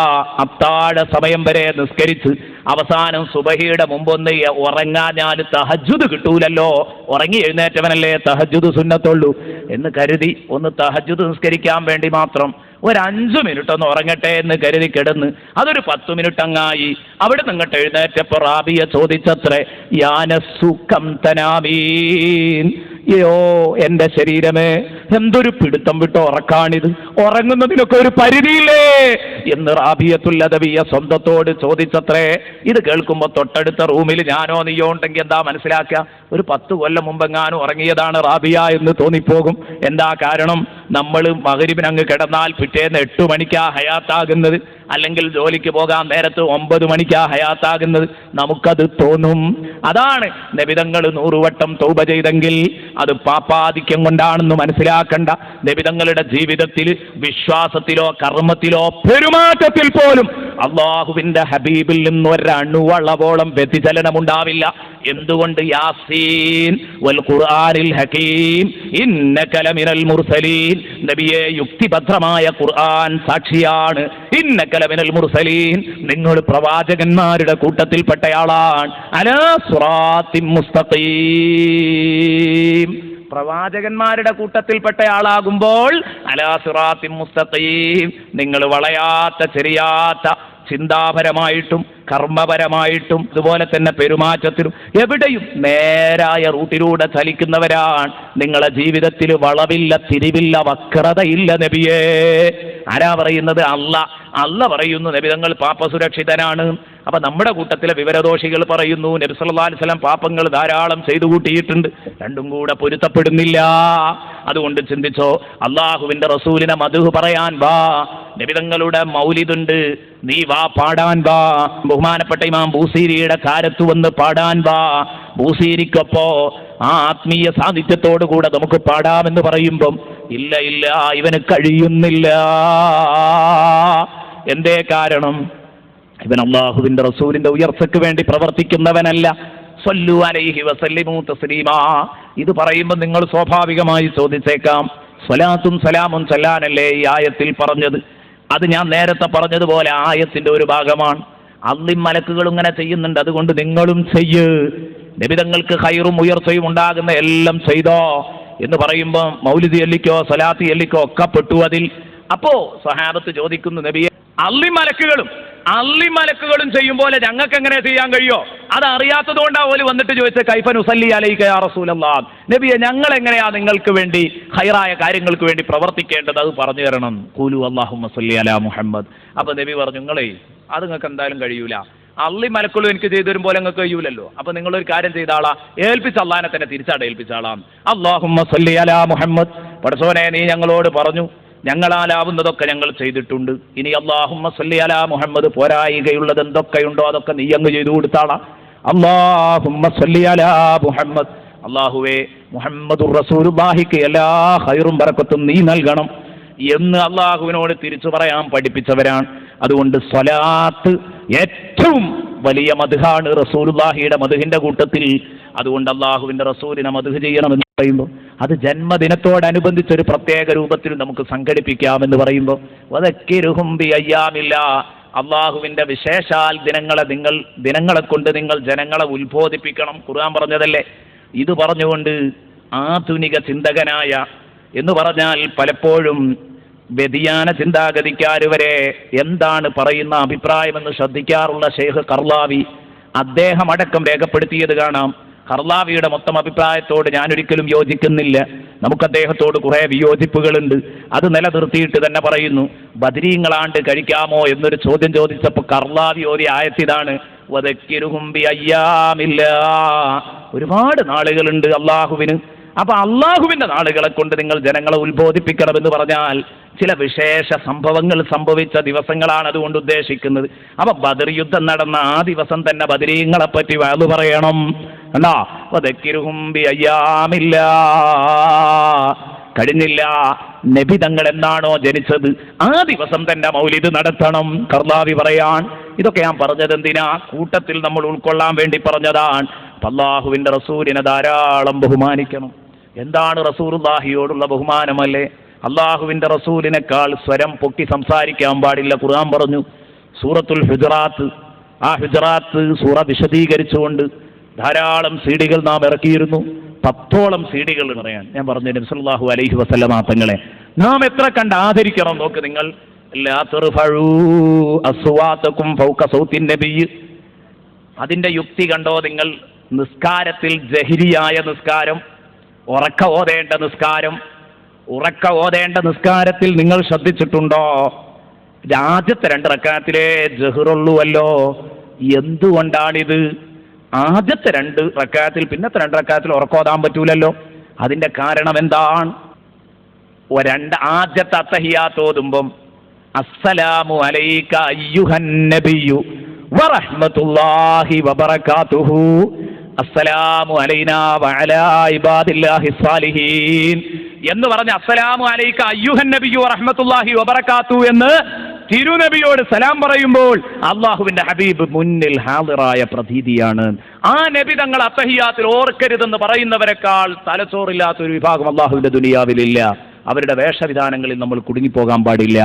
അത്താഴ സമയം വരെ നിസ്കരിച്ച് അവസാനം സുബഹിയുടെ മുമ്പൊന്ന് ഉറങ്ങാഞ്ഞാൽ തഹജ്ജുദ് കിട്ടൂലല്ലോ, ഉറങ്ങി എഴുന്നേറ്റവനല്ലേ തഹജ്ജുദ് സുന്നത്തുള്ളൂ എന്ന് കരുതി ഒന്ന് തഹജ്ജുദ് നിസ്കരിക്കാൻ വേണ്ടി മാത്രം ഒരു 5 മിനിറ്റ് ഒന്ന് ഉറങ്ങട്ടെ എന്ന് കരുതി കിടന്ന് അതൊരു 10 മിനിറ്റ് അങ്ങായി. അവിടെ നിങ്ങട്ട് എഴുന്നേറ്റപ്പോൾ റാബിയ ചോദിച്ചത്രേ, യാനസ്സു കം തനാമീൻ, യോ എൻ്റെ ശരീരമേ എന്തൊരു പിടുത്തം വിട്ട് ഉറക്കാണിത്, ഉറങ്ങുന്നതിനൊക്കെ ഒരു പരിധിയില്ലേ എന്ന് റാബിയത്തുൽ അദവിയ്യ സ്വന്തത്തോട് ചോദിച്ചത്രേ. ഇത് കേൾക്കുമ്പോൾ തൊട്ടടുത്ത റൂമിൽ ഞാനോ നീയോ ഉണ്ടെങ്കിൽ എന്താ മനസ്സിലാക്കുക, ഒരു 10 കൊല്ലം മുമ്പെങ്ങാനും ഉറങ്ങിയതാണ് റാബിയ എന്ന് തോന്നിപ്പോകും. എന്താ കാരണം? നമ്മൾ മഗ്‌രിബിന് അങ്ങ് കിടന്നാൽ പിറ്റേന്ന് 8 മണിക്കാ ഹയാത്താകുന്നത്, അല്ലെങ്കിൽ ജോലിക്ക് പോകാൻ നേരത്ത് 9 മണിക്കാ ഹയാത്താകുന്നത്. നമുക്കത് തോന്നും. അതാണ് നബിതങ്ങൾ 100 വട്ടം തൗബ ചെയ്തെങ്കിൽ അത് പാപ്പാധിക്യം കൊണ്ടാണെന്ന് മനസ്സിലാക്കണ്ട. നബിതങ്ങളുടെ ജീവിതത്തിൽ വിശ്വാസത്തിലോ കർമ്മത്തിലോ പെരുമാറ്റത്തിൽ പോലും അള്ളാഹുവിന്റെ ഹബീബിൽ നിന്ന് ഒരണുവളവോളം വ്യതിചലനമുണ്ടാവില്ല. എന്തുകൊണ്ട്? യാസീൻ വൽ ഖുർആനിൽ ഹകീം ഇന്നക ലമിനൽ മുർസലീൻ. നബിയെ, യുക്തിഭദ്രമായ ഖുർആൻ സാക്ഷിയാണ്. ഇന്നക ലമിനൽ മുർസലീൻ, നിങ്ങൾ പ്രവാചകന്മാരുടെ കൂട്ടത്തിൽപ്പെട്ടയാളാണ്. അലാ സിറാത്തിൻ മുസ്തഖീം, പ്രവാചകന്മാരുടെ കൂട്ടത്തിൽപ്പെട്ടയാളാകുമ്പോൾ അലാ സിറാത്തിൻ മുസ്തഖീം, നിങ്ങൾ വളയാത്ത ചെറിയാത്ത ചിന്താപരമായിട്ടും കർമ്മപരമായിട്ടും അതുപോലെ തന്നെ പെരുമാറ്റത്തിലും എവിടെയും നേരായ റൂട്ടിലൂടെ ചലിക്കുന്നവരാണ്. നിങ്ങളെ ജീവിതത്തിൽ വളവില്ല, തിരിവില്ല, വക്രതയില്ല നബിയേ. ആരാ പറയുന്നത്? അല്ല പറയുന്നു നബിതങ്ങൾ പാപസുരക്ഷിതനാണ്. അപ്പൊ നമ്മുടെ കൂട്ടത്തിലെ വിവരദോഷികൾ പറയുന്നു നബി സല്ലല്ലാഹു അലൈഹി വസല്ലം പാപങ്ങൾ ധാരാളം ചെയ്തു കൂട്ടിയിട്ടുണ്ട്. രണ്ടും കൂടെ പൊരുത്തപ്പെടുന്നില്ല. അതുകൊണ്ട് ചിന്തിച്ചോ, അള്ളാഹുവിന്റെ റസൂലിനെ മദ്ഹ് പറയാൻ വാ, നബിതങ്ങളുടെ മൗലിദുണ്ട്, നീ വാ പാടാൻ വാ. ബഹുമാനപ്പെട്ട ഇമാം ബൂസീരിയുടെ കാരത്ത് വന്ന് പാടാൻ വാ. ബൂസീരിക്കൊപ്പോ ആ ആത്മീയ സാന്നിധ്യത്തോടു കൂടെ നമുക്ക് പാടാമെന്ന് പറയുമ്പം ഇല്ല ഇവന് കഴിയുന്നില്ല. എന്തേ കാരണം? ഇവൻ അള്ളാഹുവിന്റെ റസൂലിന്റെ ഉയർച്ചയ്ക്ക് വേണ്ടി പ്രവർത്തിക്കുന്നവനല്ല. സ്വല്ലു അലൈഹി വസല്ലിമു തസ്ലീമാ. ഇത് പറയുമ്പോൾ നിങ്ങൾ സ്വാഭാവികമായി ചോദിച്ചേക്കാം, സ്വലാത്തും സലാമും ചൊല്ലാനല്ലേ ഈ ആയത്തിൽ പറഞ്ഞത്? അത് ഞാൻ നേരത്തെ പറഞ്ഞതുപോലെ ആയത്തിന്റെ ഒരു ഭാഗമാണ്. അള്ളിം മലക്കുകൾ ഇങ്ങനെ ചെയ്യുന്നുണ്ട്, അതുകൊണ്ട് നിങ്ങളും ചെയ്യ്. നബിതങ്ങൾക്ക് ഖൈറും ഉയർച്ചയും ഉണ്ടാകുന്ന എല്ലാം ചെയ്തോ എന്ന് പറയുമ്പോൾ മൗലിദ് ചൊല്ലിക്കോ സ്വലാത്ത് ചൊല്ലിക്കോ ഒക്കെ പെട്ടു അതിൽ. അപ്പോ സ്വഹാബത്ത് ചോദിക്കുന്നു, നബിയെ, അള്ളിമലക്കുകളും ചെയ്യും പോലെ ഞങ്ങൾക്ക് എങ്ങനെ ചെയ്യാൻ കഴിയോ? അത് അറിയാത്തത് കൊണ്ടാ ഓല് വന്നിട്ട് ചോദിച്ച കൈഫൻ ഉസല്ലി അലൈക യാ റസൂലല്ലാഹ്, നബിയെ ഞങ്ങൾ എങ്ങനെയാ നിങ്ങൾക്ക് വേണ്ടി ഖൈറായ കാര്യങ്ങൾക്ക് വേണ്ടി പ്രവർത്തിക്കേണ്ടത്, അത് പറഞ്ഞു തരണം. ഖൂലു അല്ലാഹുമ്മ സല്ലി അലാ മുഹമ്മദ്. അപ്പൊ നബി പറഞ്ഞു, നിങ്ങളെ അത് നിങ്ങൾക്ക് എന്തായാലും കഴിയൂല, അള്ളി മലക്കുകളും എനിക്ക് ചെയ്തു തരും പോലെ നിങ്ങൾക്ക് കഴിയൂലല്ലോ. അപ്പൊ നിങ്ങളൊരു കാര്യം ചെയ്താളാ, ഏൽപ്പിച്ച അള്ളാനെ തന്നെ തിരിച്ചാടെ ഏൽപ്പിച്ചാളാം. അല്ലാഹുമ്മ സല്ലി അലാ മുഹമ്മദ്, പടച്ചോനെ നീ ഞങ്ങളോട് പറഞ്ഞു ഞങ്ങളാലാവുന്നതൊക്കെ ഞങ്ങൾ ചെയ്തിട്ടുണ്ട്. ഇനി അല്ലാഹുമ്മ സല്ലി അലാ മുഹമ്മദ് പോരായികയുള്ളത് എന്തൊക്കെയുണ്ടോ അതൊക്കെ നീ അങ്ങ് ചെയ്തു കൊടുത്താളാ. അല്ലാഹുമ്മ സല്ലി അലാ മുഹമ്മദ്, അല്ലാഹുവേ മുഹമ്മദുർ റസൂലുള്ളാഹിക്ക് എല്ലാ ഖൈറും ബറക്കത്തും നീ നൽകണം എന്ന് അള്ളാഹുവിനോട് തിരിച്ചു പറയാൻ പഠിപ്പിച്ചവരാണ്. അതുകൊണ്ട് സ്വലാത്ത് ഏറ്റവും വലിയ മദ്ഹാണ് റസൂലുള്ളാഹിയുടെ മദ്ഹിന്റെ കൂട്ടത്തിൽ. അതുകൊണ്ട് അള്ളാഹുവിന്റെ റസൂലിനെ മദ്ഹ് ചെയ്യണമെന്ന് പറയുമ്പോൾ അത് ജന്മദിനത്തോടനുബന്ധിച്ചൊരു പ്രത്യേക രൂപത്തിൽ നമുക്ക് സംഘടിപ്പിക്കാമെന്ന് പറയുമ്പോൾ വദക്കിറുഹും ബിഅയ്യാമില്ലാ, അള്ളാഹുവിന്റെ വിശേഷാൽ ദിനങ്ങളെ കൊണ്ട് നിങ്ങൾ ജനങ്ങളെ ഉത്ബോധിപ്പിക്കണം. ഖുർആൻ പറഞ്ഞതല്ലേ. ഇത് പറഞ്ഞുകൊണ്ട് ആധുനിക ചിന്തകനായ എന്ന് പറഞ്ഞാൽ പലപ്പോഴും വ്യതിയാന ചിന്താഗതിക്കാർ വരെ എന്താണ് പറയുന്ന അഭിപ്രായമെന്ന് ശ്രദ്ധിക്കാറുള്ള ഷെയ്ഖ് ഖർലാവി, അദ്ദേഹം അടക്കം രേഖപ്പെടുത്തിയത് കാണാം. ഖർലാവിയുടെ മൊത്തം അഭിപ്രായത്തോട് ഞാനൊരിക്കലും യോജിക്കുന്നില്ല. നമുക്ക് അദ്ദേഹത്തോട് കുറെ വിയോജിപ്പുകളുണ്ട്. അത് നിലനിർത്തിയിട്ട് തന്നെ പറയുന്നു, ബദരീങ്ങളാണ്ട് കഴിക്കാമോ എന്നൊരു ചോദ്യം ചോദിച്ചപ്പോൾ ഖർലാവി ഓതി ആയത്തിതാണ്, വദക്കിറുഹും ബിഅയ്യാമില്ലാ. ഒരുപാട് നാളുകളുണ്ട് അള്ളാഹുവിന്. അപ്പൊ അള്ളാഹുവിന്റെ നാളുകളെ കൊണ്ട് നിങ്ങൾ ജനങ്ങളെ ഉത്ബോധിപ്പിക്കണമെന്ന് പറഞ്ഞാൽ ചില വിശേഷ സംഭവങ്ങൾ സംഭവിച്ച ദിവസങ്ങളാണ് അതുകൊണ്ട് ഉദ്ദേശിക്കുന്നത്. അപ്പൊ ബദർ യുദ്ധം നടന്ന ആ ദിവസം തന്നെ ബദരീങ്ങളെ പറ്റി വഅദ് പറയണം. കണ്ടോ? വദക്കിറുഹും ബിഅയ്യാമില്ലാ. കഴിഞ്ഞില്ല. നബി തങ്ങൾ എന്നാണോ ജനിച്ചത് ആ ദിവസം തന്നെ മൗലിദ് നടത്തണം. കർലാവി പറയാൻ ഇതൊക്കെ ഞാൻ പറഞ്ഞത് എന്തിനാ? കൂട്ടത്തിൽ നമ്മൾ ഉൾക്കൊള്ളാൻ വേണ്ടി പറഞ്ഞതാണ്. അല്ലാഹുവിന്റെ റസൂലിനെ ധാരാളം ബഹുമാനിക്കണം. എന്താണ് റസൂലുള്ളാഹിയോടുള്ള ബഹുമാനമല്ലേ? അള്ളാഹുവിന്റെ റസൂലിനേക്കാൾ സ്വരം പൊക്കി സംസാരിക്കാൻ പാടില്ല. ഖുർആൻ പറഞ്ഞു സൂറത്തുൽ ഹുജറാത്ത്. ആ ഹുജറാത്ത് സൂറ വിശദീകരിച്ചുകൊണ്ട് ധാരാളം സീഡികൾ നാം ഇറക്കിയിരുന്നു. 10ഓളം സീഡികൾ പറയാൻ ഞാൻ പറഞ്ഞു. നബി സല്ലല്ലാഹു അലൈഹി വസല്ലമ തങ്ങളെ നാം എത്ര കണ്ട് ആദരിക്കണം നോക്ക് നിങ്ങൾ. ലാ തർഫഉ അസ്വാതകും ഫൗക സൗത്തിൻ നബി. അതിന്റെ യുക്തി കണ്ടോ നിങ്ങൾ? നിസ്കാരത്തിൽ ജഹിരിയായ നിസ്കാരം, ഉറക്ക ഓതേണ്ട നിസ്കാരത്തിൽ നിങ്ങൾ ശ്രദ്ധിച്ചിട്ടുണ്ടോ? ആദ്യത്തെ 2 റക്അത്തിലേ ജഹറുള്ളൂവല്ലോ. എന്തുകൊണ്ടാണിത്? ആദ്യത്തെ 2 റക്അത്തിൽ പിന്നത്തെ 2 റക്അത്തിൽ ഉറക്കോതാൻ പറ്റൂലല്ലോ. അതിന്റെ കാരണം എന്താണ്? ആദ്യത്തെ അത്തഹിയാത്ത് ഓതുമ്പം അസ്സലാമു അലൈക അയ്യുഹൻ നബിയ്യു വറഹ്മത്തുള്ളാഹി വബറകാതുഹു അസ്സലാമു അലൈനാ വഅലാ ഇബാദില്ലാഹി സ്വാലിഹീൻ എന്ന് പറഞ്ഞ അസ്സലാമു അലൈക അയ്യുഹൻ നബിയ്യു വറഹ്മത്തുള്ളാഹി വബറകാതുഹു എന്ന് തിരുനബിയോട് സലാം പറയുമ്പോൾ അള്ളാഹുവിന്റെ ഹബീബ് മുന്നിൽ ഹാദിറായ പ്രതീതിയാണ്. ആ നബി തങ്ങൾ അത്തഹിയാത്തിൽ ഓർക്കരുതെന്ന് പറയുന്നവരെക്കാൾ തലച്ചോറില്ലാത്തൊരു വിഭാഗം അള്ളാഹുവിന്റെ ദുനിയാവിലില്ല. അവരുടെ വേഷവിധാനങ്ങളിൽ നമ്മൾ കുടുങ്ങിപ്പോകാൻ പാടില്ല.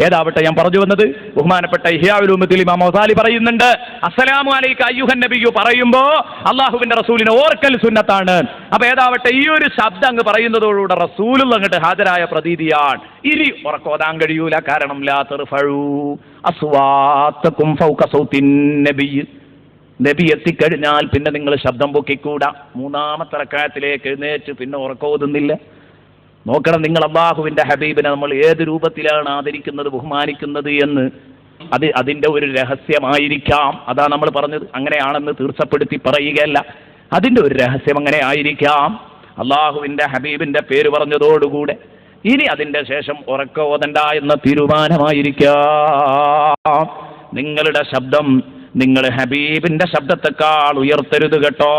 ഏതാവട്ടെ, ഞാൻ പറഞ്ഞു വന്നത് ബഹുമാനപ്പെട്ട ഇഹ്യാ ഉലൂമുദ്ദീൻ ഇമാം ഗസാലി പറയുന്നുണ്ട്, അസ്സലാമു അലൈക അയ്യുഹൻ നബിയ്യു പറയുമ്പോ അള്ളാഹുവിന്റെ റസൂലിനെ ഓർക്കൽ സുന്നത്താണ്. അപ്പൊ ഏതാവട്ടെ, ഈ ഒരു ശബ്ദം അങ്ങ് പറയുന്നതോടുകൂടെ റസൂലുള്ള അങ്ങോട്ട് ഹാജരായ പ്രതീതിയാണ്. ഇനി ഉറക്കോതാൻ കഴിയൂല. കാരണം ലാ തർഫഉ അസ്വാതകും ഫൗക സൗത്തിൻ നബി. നബി എത്തിക്കഴിഞ്ഞാൽ പിന്നെ നിങ്ങൾ ശബ്ദം പൊക്കിക്കൂടാ. 3ാമത്തെ റക്അത്തിലേക്ക് എഴുന്നേറ്റ് പിന്നെ ഉറക്കോതുന്നില്ല. നോക്കണം നിങ്ങൾ, അള്ളാഹുവിന്റെ ഹബീബിനെ നമ്മൾ ഏത് രൂപത്തിലാണ് ആദരിക്കുന്നത്, ബഹുമാനിക്കുന്നത് എന്ന്. അതിന്റെ ഒരു രഹസ്യമായിരിക്കാം. അതാ നമ്മൾ പറഞ്ഞത്. അങ്ങനെയാണെന്ന് തീർച്ചപ്പെടുത്തി പറയുകയല്ല, അതിന്റെ ഒരു രഹസ്യം അങ്ങനെ ആയിരിക്കാം. അള്ളാഹുവിന്റെ ഹബീബിന്റെ പേര് പറഞ്ഞതോടുകൂടെ ഇനി അതിന്റെ ശേഷം ഉറക്ക ഓതണ്ട എന്ന തീരുമാനമായിരിക്കാം. നിങ്ങളുടെ ശബ്ദം നിങ്ങൾ ഹബീബിന്റെ ശബ്ദത്തെക്കാൾ ഉയർത്തരുത് കേട്ടോ.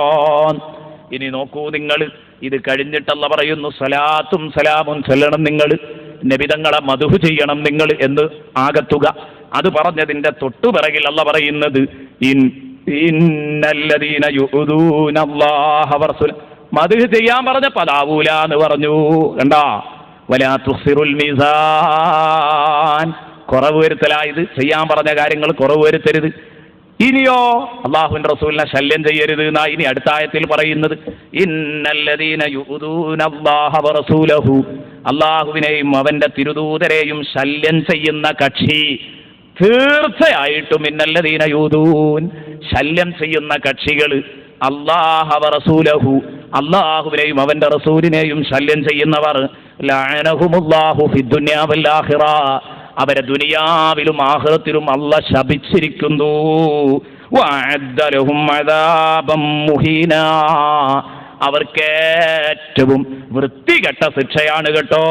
ഇനി നോക്കൂ നിങ്ങൾ, ഇത് കഴിഞ്ഞിട്ടല്ല പറയുന്നു സലാത്തും സലാമും ചൊല്ലണം നിങ്ങൾ, നബിതങ്ങളെ മദ്ഹ് ചെയ്യണം നിങ്ങൾ എന്ന് ആകത്തുക. അത് പറഞ്ഞതിന്റെ തൊട്ടുപിറകിൽ അല്ല പറയുന്നത് ഇന്നല്ലദീന യുഊദൂനല്ലാഹ വറസൂല. മദ്ഹ് ചെയ്യാൻ പറഞ്ഞപ്പോൾ അതാവൂല എന്ന് പറഞ്ഞു. കണ്ടാ, വലാ തുഖ്സിറുൽ മീസാൻ. കുറവ് വരുത്തലായത്. ചെയ്യാൻ പറഞ്ഞ കാര്യങ്ങൾ കുറവ് വരുത്തരുത്. ഇനിയോ അള്ളാഹുവിന്റെ റസൂലിനെ ശല്യം ചെയ്യരുത് എന്നാ ഇനി അടുത്ത ആയത്തിൽ പറയുന്നത്. ഇന്നല്ലദീന യുഊദൂനല്ലാഹ വറസൂലഹു. അള്ളാഹുവിനെയും അവന്റെ തിരുദൂതരെയും ശല്യം ചെയ്യുന്ന കക്ഷി തീർച്ചയായിട്ടും ഇന്നല്ലദീന യൂദൂൻ, ശല്യം ചെയ്യുന്ന കക്ഷികൾ അല്ലാഹ വറസൂലഹു, അള്ളാഹുവിനെയും അവന്റെ റസൂലിനെയും ശല്യം ചെയ്യുന്നവർ ലഅനഹുമുല്ലാഹു ഫിദ്ദുനിയാ വൽ ആഖിറ. അവരെ ദുനിയാവിലും ആഖിറത്തിലും അല്ലാഹ് ശപിച്ചിരിക്കുന്നു. വഅദ്ദ ലഹും അദാബൻ മുഹീനാ. അവർക്ക് ഏറ്റവും വൃത്തികെട്ട ശിക്ഷയാണ് കേട്ടോ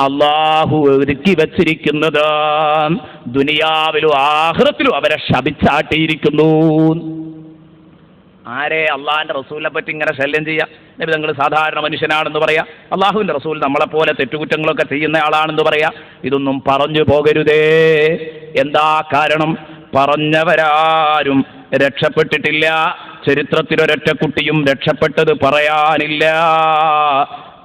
അല്ലാഹു ഒരുക്കി വച്ചിരിക്കുന്നത്. ദുനിയാവിലും ആഖിറത്തിലും അവരെ ശപിച്ചാട്ടിയിരിക്കുന്നു. ആരെ? അള്ളാഹിന്റെ റസൂലിനെ പറ്റി ഇങ്ങനെ ശല്യം ചെയ്യാം. നബി തങ്ങൾ സാധാരണ മനുഷ്യനാണെന്ന് പറയാം. അള്ളാഹുവിന്റെ റസൂൽ നമ്മളെപ്പോലെ തെറ്റുകുറ്റങ്ങളൊക്കെ ചെയ്യുന്ന ആളാണെന്ന് പറയാം. ഇതൊന്നും പറഞ്ഞു പോകരുതേ. എന്താ കാരണം? പറഞ്ഞവരാരും രക്ഷപ്പെട്ടിട്ടില്ല. ചരിത്രത്തിലൊരൊറ്റ കുട്ടിയും രക്ഷപ്പെട്ടത് പറയാനില്ല.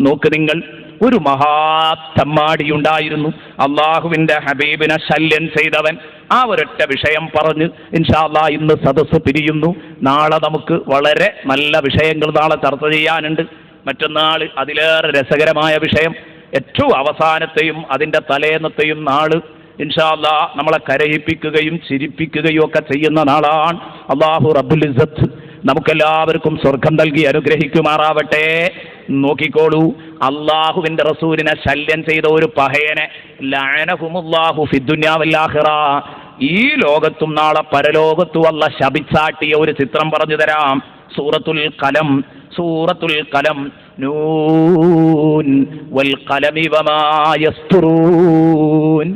നോക്ക് നിങ്ങൾ, ഒരു മഹാത്തമ്മാടിയുണ്ടായിരുന്നു, അള്ളാഹുവിന്റെ ഹബീബിനെ ശല്യം ചെയ്തവൻ. ആ ഒരൊറ്റ വിഷയം പറഞ്ഞ് ഇൻഷാ അല്ലാഹ് ഇന്ന് സദസ്സ് പിരിയുന്നു. നാളെ നമുക്ക് വളരെ നല്ല വിഷയങ്ങൾ നാളെ ചർച്ച ചെയ്യാനുണ്ട്. മറ്റന്നാൾ അതിലേറെ രസകരമായ വിഷയം, ഏറ്റവും അവസാനത്തെയും അതിൻ്റെ തലേന്നത്തെയും നാള് ഇൻഷാ അല്ലാഹ് നമ്മളെ കരയിപ്പിക്കുകയും ചിരിപ്പിക്കുകയും ഒക്കെ ചെയ്യുന്ന നാളാണ്. അല്ലാഹു റബ്ബുൽ ഇസ്സത്ത് നമുക്കെല്ലാവർക്കും സ്വർഗം നൽകി അനുഗ്രഹിക്കുമാറാവട്ടെ. നോക്കിക്കോളൂ, അള്ളാഹുവിന്റെ റസൂലിനെ ശല്യം ചെയ്ത ഒരു പഹയനെ ലഅനഹുമുല്ലാഹു ഫിദ്ദുനിയാ വൽ ആഖിറ, ഈ ലോകത്തും നാളെ പരലോകത്തും അല്ലാഹ് ശപിച്ചാട്ടിയ ഒരു ചിത്രം പറഞ്ഞു തരാം. സൂറത്തുൽ ഖലം, സൂറത്തുൽ ഖലം. നൂൻ വൽ ഖലമി വമാ യസ്തുറൂൻ.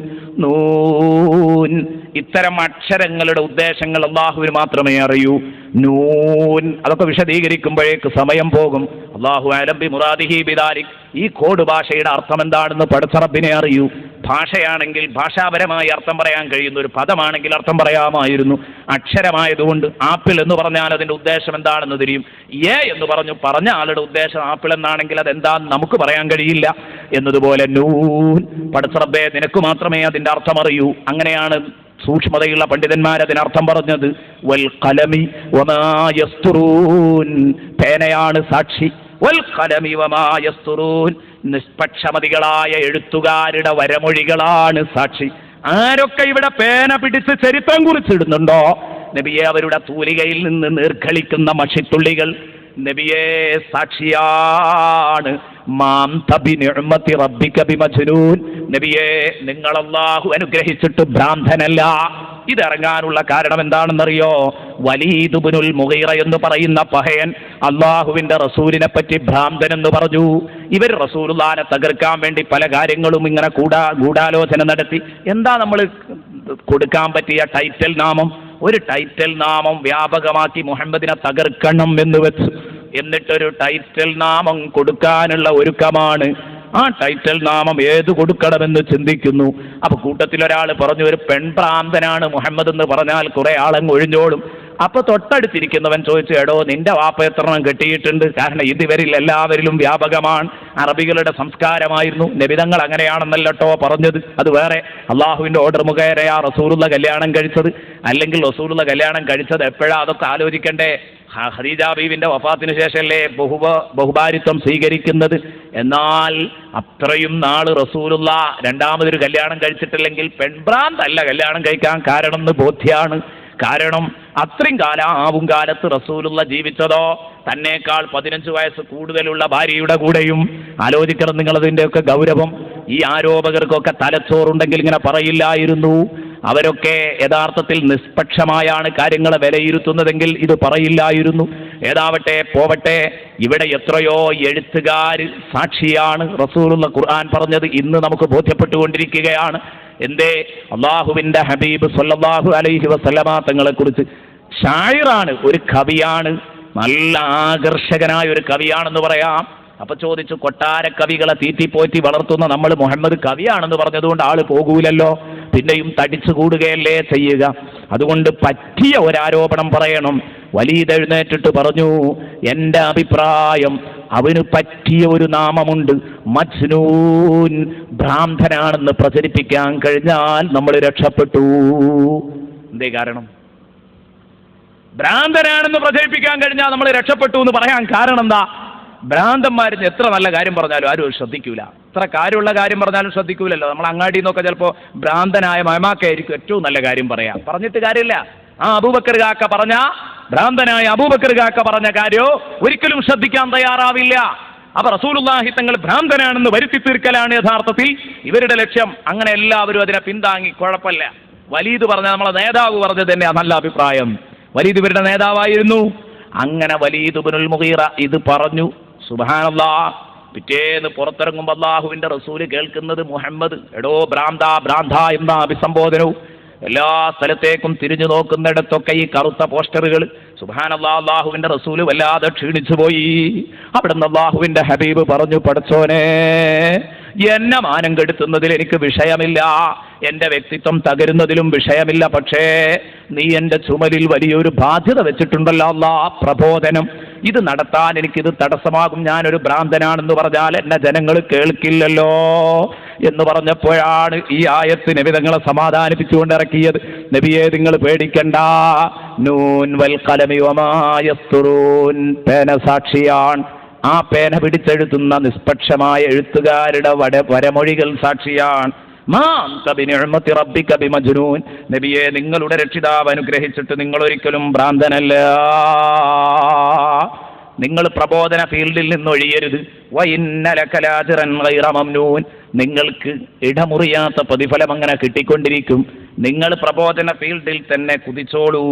നൂൻ ഇത്തരം അക്ഷരങ്ങളുടെ ഉദ്ദേശങ്ങൾ അള്ളാഹുവിന് മാത്രമേ അറിയൂ. നൂൻ അതൊക്കെ വിശദീകരിക്കുമ്പോഴേക്ക് സമയം പോകും. അല്ലാഹു അഅലം ബി മുറാദിഹി ബിദാലിക്. ഈ കോഡ് ഭാഷയുടെ അർത്ഥം എന്താണെന്ന് പടച്ച റബ്ബിനെ അറിയൂ. ഭാഷയാണെങ്കിൽ ഭാഷാപരമായി അർത്ഥം പറയാൻ കഴിയുന്ന ഒരു പദമാണെങ്കിൽ അർത്ഥം പറയാമായിരുന്നു. അക്ഷരമായതുകൊണ്ട് ആപ്പിൾ എന്ന് പറഞ്ഞാൽ അതിൻ്റെ ഉദ്ദേശം എന്താണെന്ന് തിരിയും. എന്ന് പറഞ്ഞ ആളുടെ ഉദ്ദേശം ആപ്പിൾ എന്നാണെങ്കിൽ അതെന്താന്ന് നമുക്ക് പറയാൻ കഴിയില്ല. എന്നതുപോലെ നൂൻ, പടച്ച റബ്ബേ നിനക്ക് മാത്രമേ അതിൻ്റെ അർത്ഥം അറിയൂ. അങ്ങനെയാണ് സൂക്ഷ്മതയുള്ള പണ്ഡിതന്മാർ അതിനർത്ഥം പറഞ്ഞത്. വൽ ഖലമി വമാ യസ്തുറൂൻ, പേനയാണ് സാക്ഷി. വൽ ഖലമി വമാ യസ്തുറൂൻ, നിഷ്പക്ഷമതികളായ എഴുത്തുകാരുടെ വരമൊഴികളാണ് സാക്ഷി. ആരൊക്കെ ഇവിടെ പേന പിടിച്ച് ചരിത്രം കുറിച്ചിടുന്നുണ്ടോ നബിയെ, അവരുടെ തൂലികയിൽ നിന്ന് നീർഖളിക്കുന്ന മഷിത്തുള്ളികൾ നബിയെ സാക്ഷിയാണ്. മാം തബി നിഅ്മതി റബ്ബിക ബിമജ്നൂൻ, നബിയെ നിങ്ങൾ അല്ലാഹു അനുഗ്രഹിച്ചിട്ട് ഭ്രാന്തനല്ല. ഇതിറങ്ങാനുള്ള കാരണം എന്താണെന്നറിയോ? വലീദ് ഇബ്നുൽ മുഗീറ എന്ന് പറയുന്ന പഹയൻ അള്ളാഹുവിന്റെ റസൂലിനെ പറ്റി ഭ്രാന്തൻ എന്ന് പറഞ്ഞു. ഇവർ റസൂലുള്ളാഹിനെ തകർക്കാൻ വേണ്ടി പല കാര്യങ്ങളും ഇങ്ങനെ ഗൂഢാലോചന നടത്തി. എന്താ നമ്മൾ കൊടുക്കാൻ പറ്റിയ ടൈറ്റൽ നാമം? ഒരു ടൈറ്റൽ നാമം വ്യാപകമാക്കി മുഹമ്മദിനെ തകർക്കണം എന്ന് വെച്ചു. എന്നിട്ടൊരു ടൈറ്റൽ നാമം കൊടുക്കാനുള്ള ഒരുക്കമാണ്. ആ ടൈറ്റൽ നാമം ഏത് കൊടുക്കണമെന്ന് ചിന്തിക്കുന്നു. അപ്പൊ കൂട്ടത്തിലൊരാൾ പറഞ്ഞു, ഒരു പെൺഭ്രാന്തനാണ് മുഹമ്മദ് എന്ന് പറഞ്ഞാൽ കുറെ ആളങ്ങ് ഒഴിഞ്ഞോളും. അപ്പൊ തൊട്ടടുത്തിരിക്കുന്നവൻ ചോദിച്ചു, എടോ നിന്റെ വാപ്പ എത്രണ്ണം കെട്ടിയിട്ടുണ്ട്? കാരണം ഇതിവരിൽ എല്ലാവരിലും വ്യാപകമാണ്. അറബികളുടെ സംസ്കാരമായിരുന്നു. നബിതങ്ങൾ അങ്ങനെയാണെന്നല്ലോ പറഞ്ഞത്. അത് വേറെ. അള്ളാഹുവിന്റെ ഓർഡർ മുഖേനയാ റസൂലുള്ള കല്യാണം കഴിച്ചത്. അല്ലെങ്കിൽ റസൂലുള്ള കല്യാണം കഴിച്ചത് എപ്പോഴാ? അതൊക്കെ ആലോചിക്കണ്ടേ. ഖദീജ ബീവിന്റെ വഫാത്തിന് ശേഷമല്ലേ ബഹുഭാരിത്വം സ്വീകരിക്കുന്നത്. എന്നാൽ അത്രയും നാള് റസൂലുള്ള രണ്ടാമതൊരു കല്യാണം കഴിച്ചിട്ടില്ലെങ്കിൽ പെൺഭ്രാന്തല്ല കല്യാണം കഴിക്കാൻ കാരണം എന്ന് ബോധ്യമാണ്. കാരണം അത്രയും ആവും കാലത്ത് റസൂലുള്ള ജീവിച്ചതോ തന്നേക്കാൾ 15 വയസ്സ് കൂടുതലുള്ള ഭാര്യയുടെ കൂടെയും. ആലോചിക്കണം നിങ്ങളതിൻ്റെയൊക്കെ ഗൗരവം. ഈ ആരോപകർക്കൊക്കെ തലച്ചോറുണ്ടെങ്കിൽ ഇങ്ങനെ പറയില്ലായിരുന്നു. അവരൊക്കെ യഥാർത്ഥത്തിൽ നിഷ്പക്ഷമായാണ് കാര്യങ്ങളെ വിലയിരുത്തുന്നതെങ്കിൽ ഇത് പറയില്ലായിരുന്നു. ഏതാവട്ടെ പോവട്ടെ, ഇവിടെ എത്രയോ എഴുത്തുകാർ സാക്ഷിയാണ്. റസൂലുള്ള ഖുർആൻ പറഞ്ഞത് ഇന്ന് നമുക്ക് ബോധ്യപ്പെട്ടുകൊണ്ടിരിക്കുകയാണ്. എന്തേ? അള്ളാഹുവിന്റെ ഹബീബ് സല്ലല്ലാഹു അലൈഹി വസല്ലമ തങ്ങളെ കുറിച്ച് ഷായിറാണ്, ഒരു കവിയാണ്, നല്ല ആകർഷകനായ ഒരു കവിയാണെന്ന് പറയാം. അപ്പൊ ചോദിച്ചു, കൊട്ടാര കവികളെ തീറ്റിപ്പോറ്റി വളർത്തുന്ന നമ്മൾ മുഹമ്മദ് കവിയാണെന്ന് പറഞ്ഞതുകൊണ്ട് ആള് പോകൂലല്ലോ, പിന്നെയും തടിച്ചു കൂടുകയല്ലേ ചെയ്യുക. അതുകൊണ്ട് പറ്റിയ ഒരാരോപണം പറയണം. വലീദ് എഴുന്നേറ്റിട്ട് പറഞ്ഞു, എന്റെ അഭിപ്രായം അവന് പറ്റിയ ഒരു നാമമുണ്ട്, മജ്നൂൻ. ഭ്രാന്തനാണെന്ന് പ്രചരിപ്പിക്കാൻ കഴിഞ്ഞാൽ നമ്മൾ രക്ഷപ്പെട്ടു. എന്തേ കാരണം? ഭ്രാന്തനാണെന്ന് പ്രചരിപ്പിക്കാൻ കഴിഞ്ഞാൽ നമ്മൾ രക്ഷപ്പെട്ടു എന്ന് പറയാൻ കാരണം എന്താ? ഭ്രാന്തന്മാരിന് എത്ര നല്ല കാര്യം പറഞ്ഞാലും ആരും ശ്രദ്ധിക്കൂല. എത്ര കാര്യമുള്ള കാര്യം പറഞ്ഞാലും ശ്രദ്ധിക്കൂലല്ലോ. നമ്മൾ അങ്ങാടിയിൽ നിന്നൊക്കെ ചിലപ്പോൾ ഭ്രാന്തനായ മഹമാക്കായിരിക്കും ഏറ്റവും നല്ല കാര്യം പറയാം. പറഞ്ഞിട്ട് കാര്യമില്ല. ആ അബൂബക്കർ കാക്ക പറഞ്ഞ, ഭ്രാന്തനായ അബൂബക്കർ കാക്ക പറഞ്ഞ കാര്യം ഒരിക്കലും ശ്രദ്ധിക്കാൻ തയ്യാറാവില്ല. അപ്പൊ റസൂലുള്ളാഹി തങ്ങൾ ഭ്രാന്തനാണെന്ന് വരുത്തി തീർക്കലാണ് യഥാർത്ഥത്തിൽ ഇവരുടെ ലക്ഷ്യം. അങ്ങനെ എല്ലാവരും അതിനെ പിന്താങ്ങി. കുഴപ്പമില്ല. വലീദ് പറഞ്ഞ, നമ്മളെ നേതാവ് പറഞ്ഞത് തന്നെയാ നല്ല അഭിപ്രായം. വലീദ് ഇവരുടെ നേതാവായിരുന്നു. അങ്ങനെ വലീദ് ഇബ്നുൽ മുഗീറ ഇത് പറഞ്ഞു. സുബ്ഹാനല്ലാഹ്. പിറ്റേന്ന് പുറത്തിറങ്ങുമ്പോൾ അല്ലാഹുവിന്റെ റസൂല് കേൾക്കുന്നത് മുഹമ്മദ്, എടോ ഭ്രാന്ത ഭ്രാന്ത എന്ന അഭിസംബോധനവും. എല്ലാ സ്ഥലത്തേക്കും തിരിഞ്ഞു നോക്കുന്നിടത്തൊക്കെ ഈ കറുത്ത പോസ്റ്ററുകൾ. സുബ്ഹാനല്ലാഹ്. അല്ലാഹുവിന്റെ റസൂല് വല്ലാതെ ക്ഷീണിച്ചു പോയി. അവിടുന്ന് അല്ലാഹുവിന്റെ ഹബീബ് പറഞ്ഞു, പടച്ചോനെ, എന്നെ മാനം കെടുത്തുന്നതിൽ എനിക്ക് വിഷയമില്ല, എന്റെ വ്യക്തിത്വം തകരുന്നതിലും വിഷയമില്ല. പക്ഷേ നീ എന്റെ ചുമലിൽ വലിയൊരു ബാധ്യത വെച്ചിട്ടുണ്ടല്ലോ അല്ലാ, പ്രബോധനം. ഇത് നടത്താൻ എനിക്കിത് തടസ്സമാകും. ഞാനൊരു ഭ്രാന്തനാണെന്ന് പറഞ്ഞാൽ എന്നെ ജനങ്ങൾ കേൾക്കില്ലല്ലോ എന്ന് പറഞ്ഞപ്പോഴാണ് ഈ ആയത്ത് നബി തങ്ങളെ സമാധാനിപ്പിച്ചുകൊണ്ട് ഇറക്കിയത്. നബിയെ, നിങ്ങൾ പേടിക്കണ്ട. നൂൻ വൽ ഖലമി വമാ യസ്തുറൂൻ, പേന സാക്ഷിയാണ്. ആ പേന പിടിച്ചെഴുതുന്ന നിഷ്പക്ഷമായ എഴുത്തുകാരുടെ വരമൊഴികൾ സാക്ഷിയാണ്. നബിയെ, നിങ്ങളുടെ രക്ഷിതാവ് അനുഗ്രഹിച്ചിട്ട് നിങ്ങൾ ഒരിക്കലും ഭ്രാന്തനല്ല. നിങ്ങൾ പ്രബോധന ഫീൽഡിൽ നിന്നൊഴിയരുത്. നിങ്ങൾക്ക് ഇടമുറിയാത്ത പ്രതിഫലം അങ്ങനെ കിട്ടിക്കൊണ്ടിരിക്കും. നിങ്ങൾ പ്രബോധന ഫീൽഡിൽ തന്നെ കുതിച്ചോളൂ.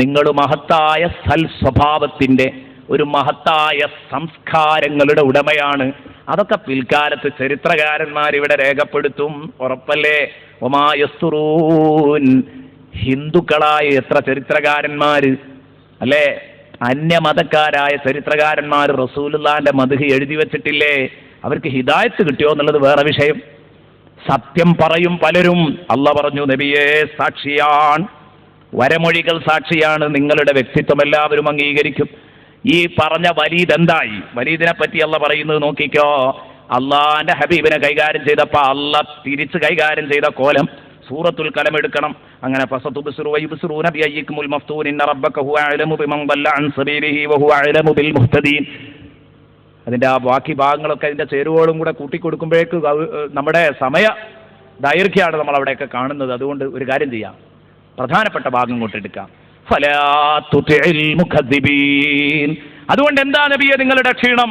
നിങ്ങൾ മഹത്തായ സൽ സ്വഭാവത്തിന്റെ, ഒരു മഹത്തായ സംസ്കാരങ്ങളുടെ ഉടമയാണ്. അതൊക്കെ പിൽക്കാലത്ത് ചരിത്രകാരന്മാർ ഇവിടെ രേഖപ്പെടുത്തും. ഉറപ്പല്ലേ? ഒമായസ്തുറൂൻ. ഹിന്ദുക്കളായ എത്ര ചരിത്രകാരന്മാര് അല്ലേ, അന്യമതക്കാരായ ചരിത്രകാരന്മാർ റസൂലുള്ളാഹിന്റെ മദ്ഹ് എഴുതി വെച്ചിട്ടില്ലേ? അവർക്ക് ഹിദായത്ത് കിട്ടിയോ എന്നുള്ളത് വേറെ വിഷയം. സത്യം പറയും പലരും. അല്ലാഹ് പറഞ്ഞു, നബിയെ സാക്ഷിയാണ്, വരമൊഴികൾ സാക്ഷിയാണ്, നിങ്ങളുടെ വ്യക്തിത്വം എല്ലാവരും അംഗീകരിക്കും. ഈ പറഞ്ഞ വലീദ് എന്തായി? വലീദിനെ പറ്റി അല്ലാഹ് പറയുന്നത് നോക്കിക്കോ. അള്ളാന്റെ ഹബീബിനെ കൈകാര്യം ചെയ്തപ്പോ അല്ലാഹ് തിരിച്ച് കൈകാര്യം ചെയ്ത കോലം സൂറത്തുൽ കലം എടുക്കണം. അങ്ങനെ ഫസതുബ്സിറു വയുബ്സിറൂന ബിഅയ്യികുമുൽ മഫ്തൂൻ ഇന്ന റബ്ബക ഹുവ അഅലമു ബിമൻ ളല്ല അൻ സബീലിഹി വഹുവ അഅലമു ബിൽ മുഹ്തദീൻ. അതിന്റെ ആ ബാക്കി ഭാഗങ്ങളൊക്കെ അതിന്റെ ചേരുവകളും കൂടെ കൂട്ടിക്കൊടുക്കുമ്പോഴേക്ക് നമ്മുടെ സമയ ദൈർഘ്യമാണ് നമ്മൾ അവിടെയൊക്കെ കാണുന്നത്. അതുകൊണ്ട് ഒരു കാര്യം ചെയ്യാം, പ്രധാനപ്പെട്ട ഭാഗം കൊണ്ടെടുക്കാം. ഫലാ തുതിഇൽ മുകദ്ദിബീൻ. അതുകൊണ്ട് എന്താ നബിയെ നിങ്ങളുടെ ക്ഷീണം?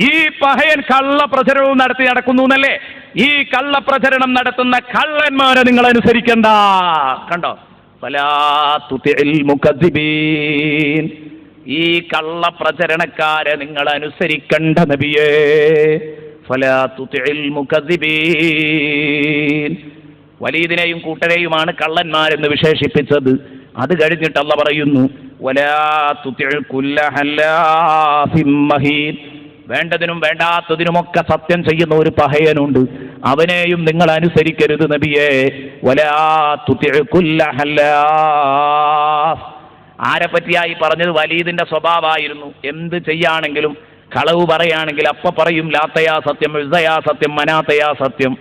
ഈ പഹയൻ കള്ളപ്രചരണവും നടത്തി നടക്കുന്നു എന്നല്ലേ? ഈ കള്ളപ്രചരണം നടത്തുന്ന കള്ളന്മാരെ നിങ്ങൾ അനുസരിക്കണ്ട. കണ്ടോ? ഫലാ തുതിഇൽ മുകദ്ദിബീൻ. ഈ കള്ളപ്രചരണക്കാരെ നിങ്ങൾ അനുസരിക്കണ്ട നബിയേ. ഫലാ തുതിഇൽ മുകദ്ദിബീൻ. വലീദിനെയും കൂട്ടരെയുമാണ് കള്ളന്മാരെന്ന് വിശേഷിപ്പിച്ചത്. അത് കഴിഞ്ഞിട്ട് അല്ലാഹ് പറയുന്നു, വലാ തുതിഇ കുല്ല ഹല്ലാഫിൻ മഹീൻ. വേണ്ടതിനും വേണ്ടാത്തതിനുമൊക്കെ സത്യം ചെയ്യുന്ന ഒരു പഹയനുണ്ട്, അവനെയും നിങ്ങൾ അനുസരിക്കരുത് നബിയേ. വലാ തുതിഇ കുല്ല ഹല്ലാഫ്. ആരെ പറ്റിയായി പറഞ്ഞത്? വലീദിന്റെ സ്വഭാവമായിരുന്നു. എന്ത് ചെയ്യാണെങ്കിലും, കളവ് പറയുകയാണെങ്കിൽ അപ്പ പറയും ലാത്തയാ സത്യം, ഉസ്സയാ സത്യം, മനാത്തയാ സത്യം.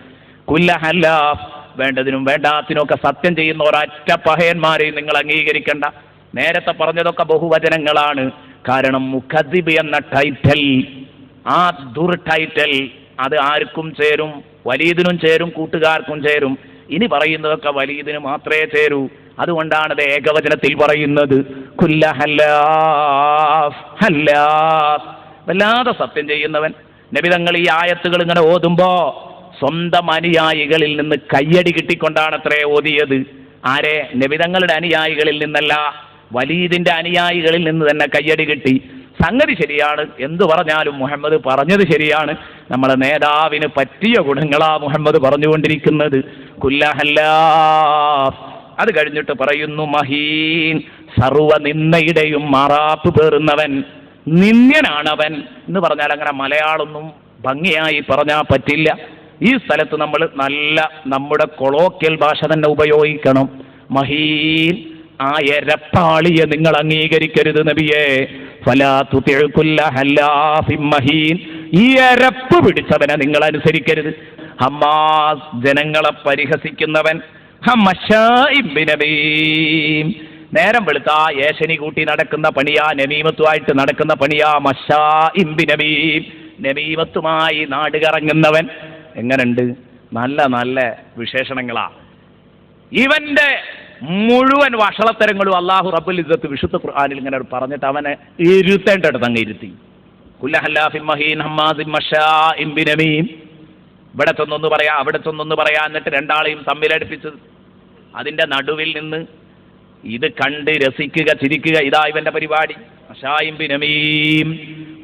കുല്ല ഹല്ലാഫ്. വേണ്ടതിനും വേണ്ടാത്തിനും ഒക്കെ സത്യം ചെയ്യുന്ന ഒരൊറ്റ പഹയന്മാരെയും നിങ്ങൾ അംഗീകരിക്കണ്ട. നേരത്തെ പറഞ്ഞതൊക്കെ ബഹുവചനങ്ങളാണ്. കാരണം മുഖദ്ദിബ് എന്ന ടൈറ്റൽ, ആ ടൈറ്റൽ അത് ആർക്കും ചേരും. വലീദിനും ചേരും, കൂട്ടുകാർക്കും ചേരും. ഇനി പറയുന്നതൊക്കെ വലീദിന് മാത്രമേ ചേരൂ. അതുകൊണ്ടാണ് ഇത് ഏകവചനത്തിൽ പറയുന്നത്. കുല്ല ഹല്ലാഫ്. ഹല്ലാഫ്, വല്ലാതെ സത്യം ചെയ്യുന്നവൻ. നബി തങ്ങൾ ഈ ആയത്തുകൾ ഇങ്ങനെ ഓതുമ്പോ സ്വന്തം അനുയായികളിൽ നിന്ന് കയ്യടി കിട്ടിക്കൊണ്ടാണ് അത്രേ ഓതിയത്. ആരെ? നബി തങ്ങളുടെ അനുയായികളിൽ നിന്നല്ല, വലീദിന്റെ അനുയായികളിൽ നിന്ന് തന്നെ കയ്യടി കിട്ടി. സംഗതി ശരിയാണ്, എന്തു പറഞ്ഞാലും മുഹമ്മദ് പറഞ്ഞത് ശരിയാണ്. നമ്മളെ നേതാവിന് പറ്റിയ ഗുണങ്ങളാ മുഹമ്മദ് പറഞ്ഞുകൊണ്ടിരിക്കുന്നത്. കുല്ല ഹല്ലാഫ്. അത് കഴിഞ്ഞിട്ട് പറയുന്നു മഹീൻ. സർവ നിന്ദയുടെയും മാറാപ്പ് പേറുന്നവൻ, നിന്ദ്യനാണവൻ എന്ന് പറഞ്ഞാൽ അങ്ങനെ മലയാളമൊന്നും ഭംഗിയായി പറഞ്ഞാൽ പറ്റില്ല. ഈ സ്ഥലത്ത് നമ്മൾ നല്ല നമ്മുടെ കൊളോക്കിയൽ ഭാഷ തന്നെ ഉപയോഗിക്കണം. മഹീൻ, ആ എരപ്പാളിയെ നിങ്ങൾ അംഗീകരിക്കരുത് നബിയേ. ഫലാ തുതിഉ കുല്ല ഹല്ലാഫിൻ മഹീൻ. ഈ എരപ്പ് പിടിച്ചവനെ നിങ്ങൾ അനുസരിക്കരുത്. ഹമ്മാസ്, ജനങ്ങളെ പരിഹസിക്കുന്നവൻ. നേരം വെളുത്താ ഏഷനി കൂട്ടി നടക്കുന്ന പണിയാ, നമീമത്തുമായിട്ട് നടക്കുന്ന പണിയാ. മശാഇം ബിനമീം. നമീമത്തുമായി നാട് കറങ്ങുന്നവൻ. എങ്ങനുണ്ട്? നല്ല നല്ല വിശേഷണങ്ങളാ. ഇവന്റെ മുഴുവൻ വഷളത്തരങ്ങളും അല്ലാഹു റബ്ബുൽ ഇസ്സത്ത് വിശുദ്ധ ഖുർആനിൽ ഇങ്ങനെ പറഞ്ഞിട്ട് അവനെ ഇരുത്തേണ്ടടുത്ത് അങ്ങ് ഇരുത്തി. കുല്ല ഹല്ലാഫിൻ മഹീൻ ഹമ്മാസിൻ മശാഇം ബിനമീം. ഇവിടെ ചെന്നൊന്ന് പറയാ, അവിടെ ചെന്നൊന്ന് പറയാ, എന്നിട്ട് രണ്ടാളെയും തമ്മിലടുപ്പിച്ച് അതിന്റെ നടുവിൽ നിന്ന് ഇത് കണ്ട് രസിക്കുക, ചിരിക്കുക. ഇതാ ഇവന്റെ പരിപാടി. മശാഇം ബിനമീം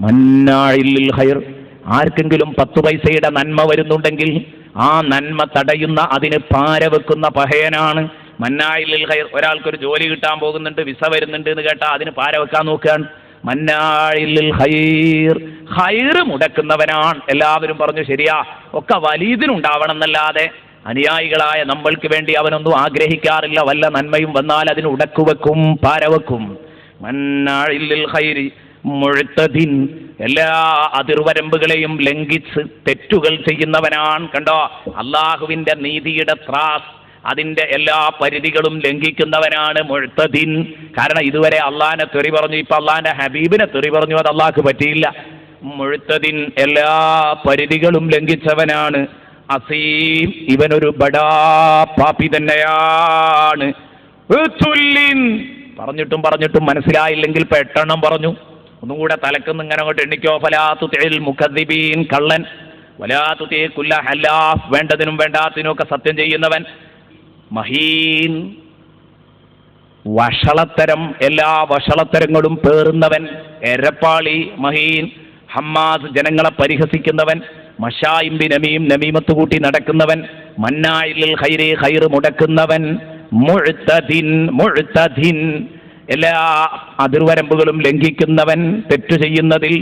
മന്നാഇൽ ലിൽ ഖൈർ. ആർക്കെങ്കിലും 10 പൈസയുടെ നന്മ വരുന്നുണ്ടെങ്കിൽ ആ നന്മ തടയുന്ന, അതിന് പാര വെക്കുന്ന പഹയനാണ്. മന്നാഇൽ ലിൽ ഖൈർ. ഒരാൾക്കൊരു ജോലി കിട്ടാൻ പോകുന്നുണ്ട്, വിസ വരുന്നുണ്ട് എന്ന് കേട്ടാൽ അതിന് പാര വെക്കാൻ നോക്കുകയാണ്. മന്നാഇൽ ലിൽ ഖൈർ. ഖൈർ മുടക്കുന്നവനാണ്. എല്ലാവരും പറഞ്ഞു ശരിയാ, ഒക്കെ വലീദിനുണ്ടാവണം എന്നല്ലാതെ അനുയായികളായ നമ്മൾക്ക് വേണ്ടി അവനൊന്നും ആഗ്രഹിക്കാറില്ല. വല്ല നന്മയും വന്നാൽ അതിന് ഉടക്കുവെക്കും, പാരവെക്കും. മന്നാഇൽ ലിൽ ഖൈരി മുഅ്തദിൻ. എല്ലാ അതിർവരമ്പുകളെയും ലംഘിച്ച് തെറ്റുകൾ ചെയ്യുന്നവനാണ്. കണ്ടോ? അള്ളാഹുവിന്റെ നീതിയുടെ ത്രാസ്, അതിന്റെ എല്ലാ പരിധികളും ലംഘിക്കുന്നവനാണ് മുഅ്തദിൻ. കാരണം ഇതുവരെ അള്ളാഹിനെ തെറി പറഞ്ഞു, ഇപ്പൊ അള്ളാഹിന്റെ ഹബീബിനെ തെറി പറഞ്ഞു. അത് അള്ളാഹ്ക്ക് പറ്റിയില്ല. മുഅ്തദിൻ, എല്ലാ പരിധികളും ലംഘിച്ചവനാണ്. അസീം, ഇവനൊരു ബടാ പാപി തന്നെയാണ്. പറഞ്ഞിട്ടും പറഞ്ഞിട്ടും മനസ്സിലായില്ലെങ്കിൽ പെട്ടെണ്ണം പറഞ്ഞു. ഒന്നുകൂടെ തലക്കുന്ന് ഇങ്ങനെ അങ്ങോട്ട് എണ്ണിക്കോ. ഫലാ തുതിഇൽ മുകദ്ദിബീൻ, കള്ളൻ. വലാ തുതിഇ കുല്ല ഹല്ലാഫ്, വേണ്ടതിനും വേണ്ടാത്തിനും ഒക്കെ സത്യം ചെയ്യുന്നവൻ. മഹീൻ, വഷളത്തരം, എല്ലാ വഷളത്തരങ്ങളും പേറുന്നവൻ, എരപ്പാളി. മഹീൻ ഹമ്മാസ് ജനങ്ങളെ പരിഹസിക്കുന്നവൻ, മശായിം ബിനമീം നമീമത്ത് കൂട്ടി നടക്കുന്നവൻ, മന്നാഇൽ ഖൈരി ഖൈർ മുടക്കുന്നവൻ, മുഅ്തദിൻ എല്ലാ അതിർവരമ്പുകളും ലംഘിക്കുന്നവൻ, തെറ്റു ചെയ്യുന്നതിൽ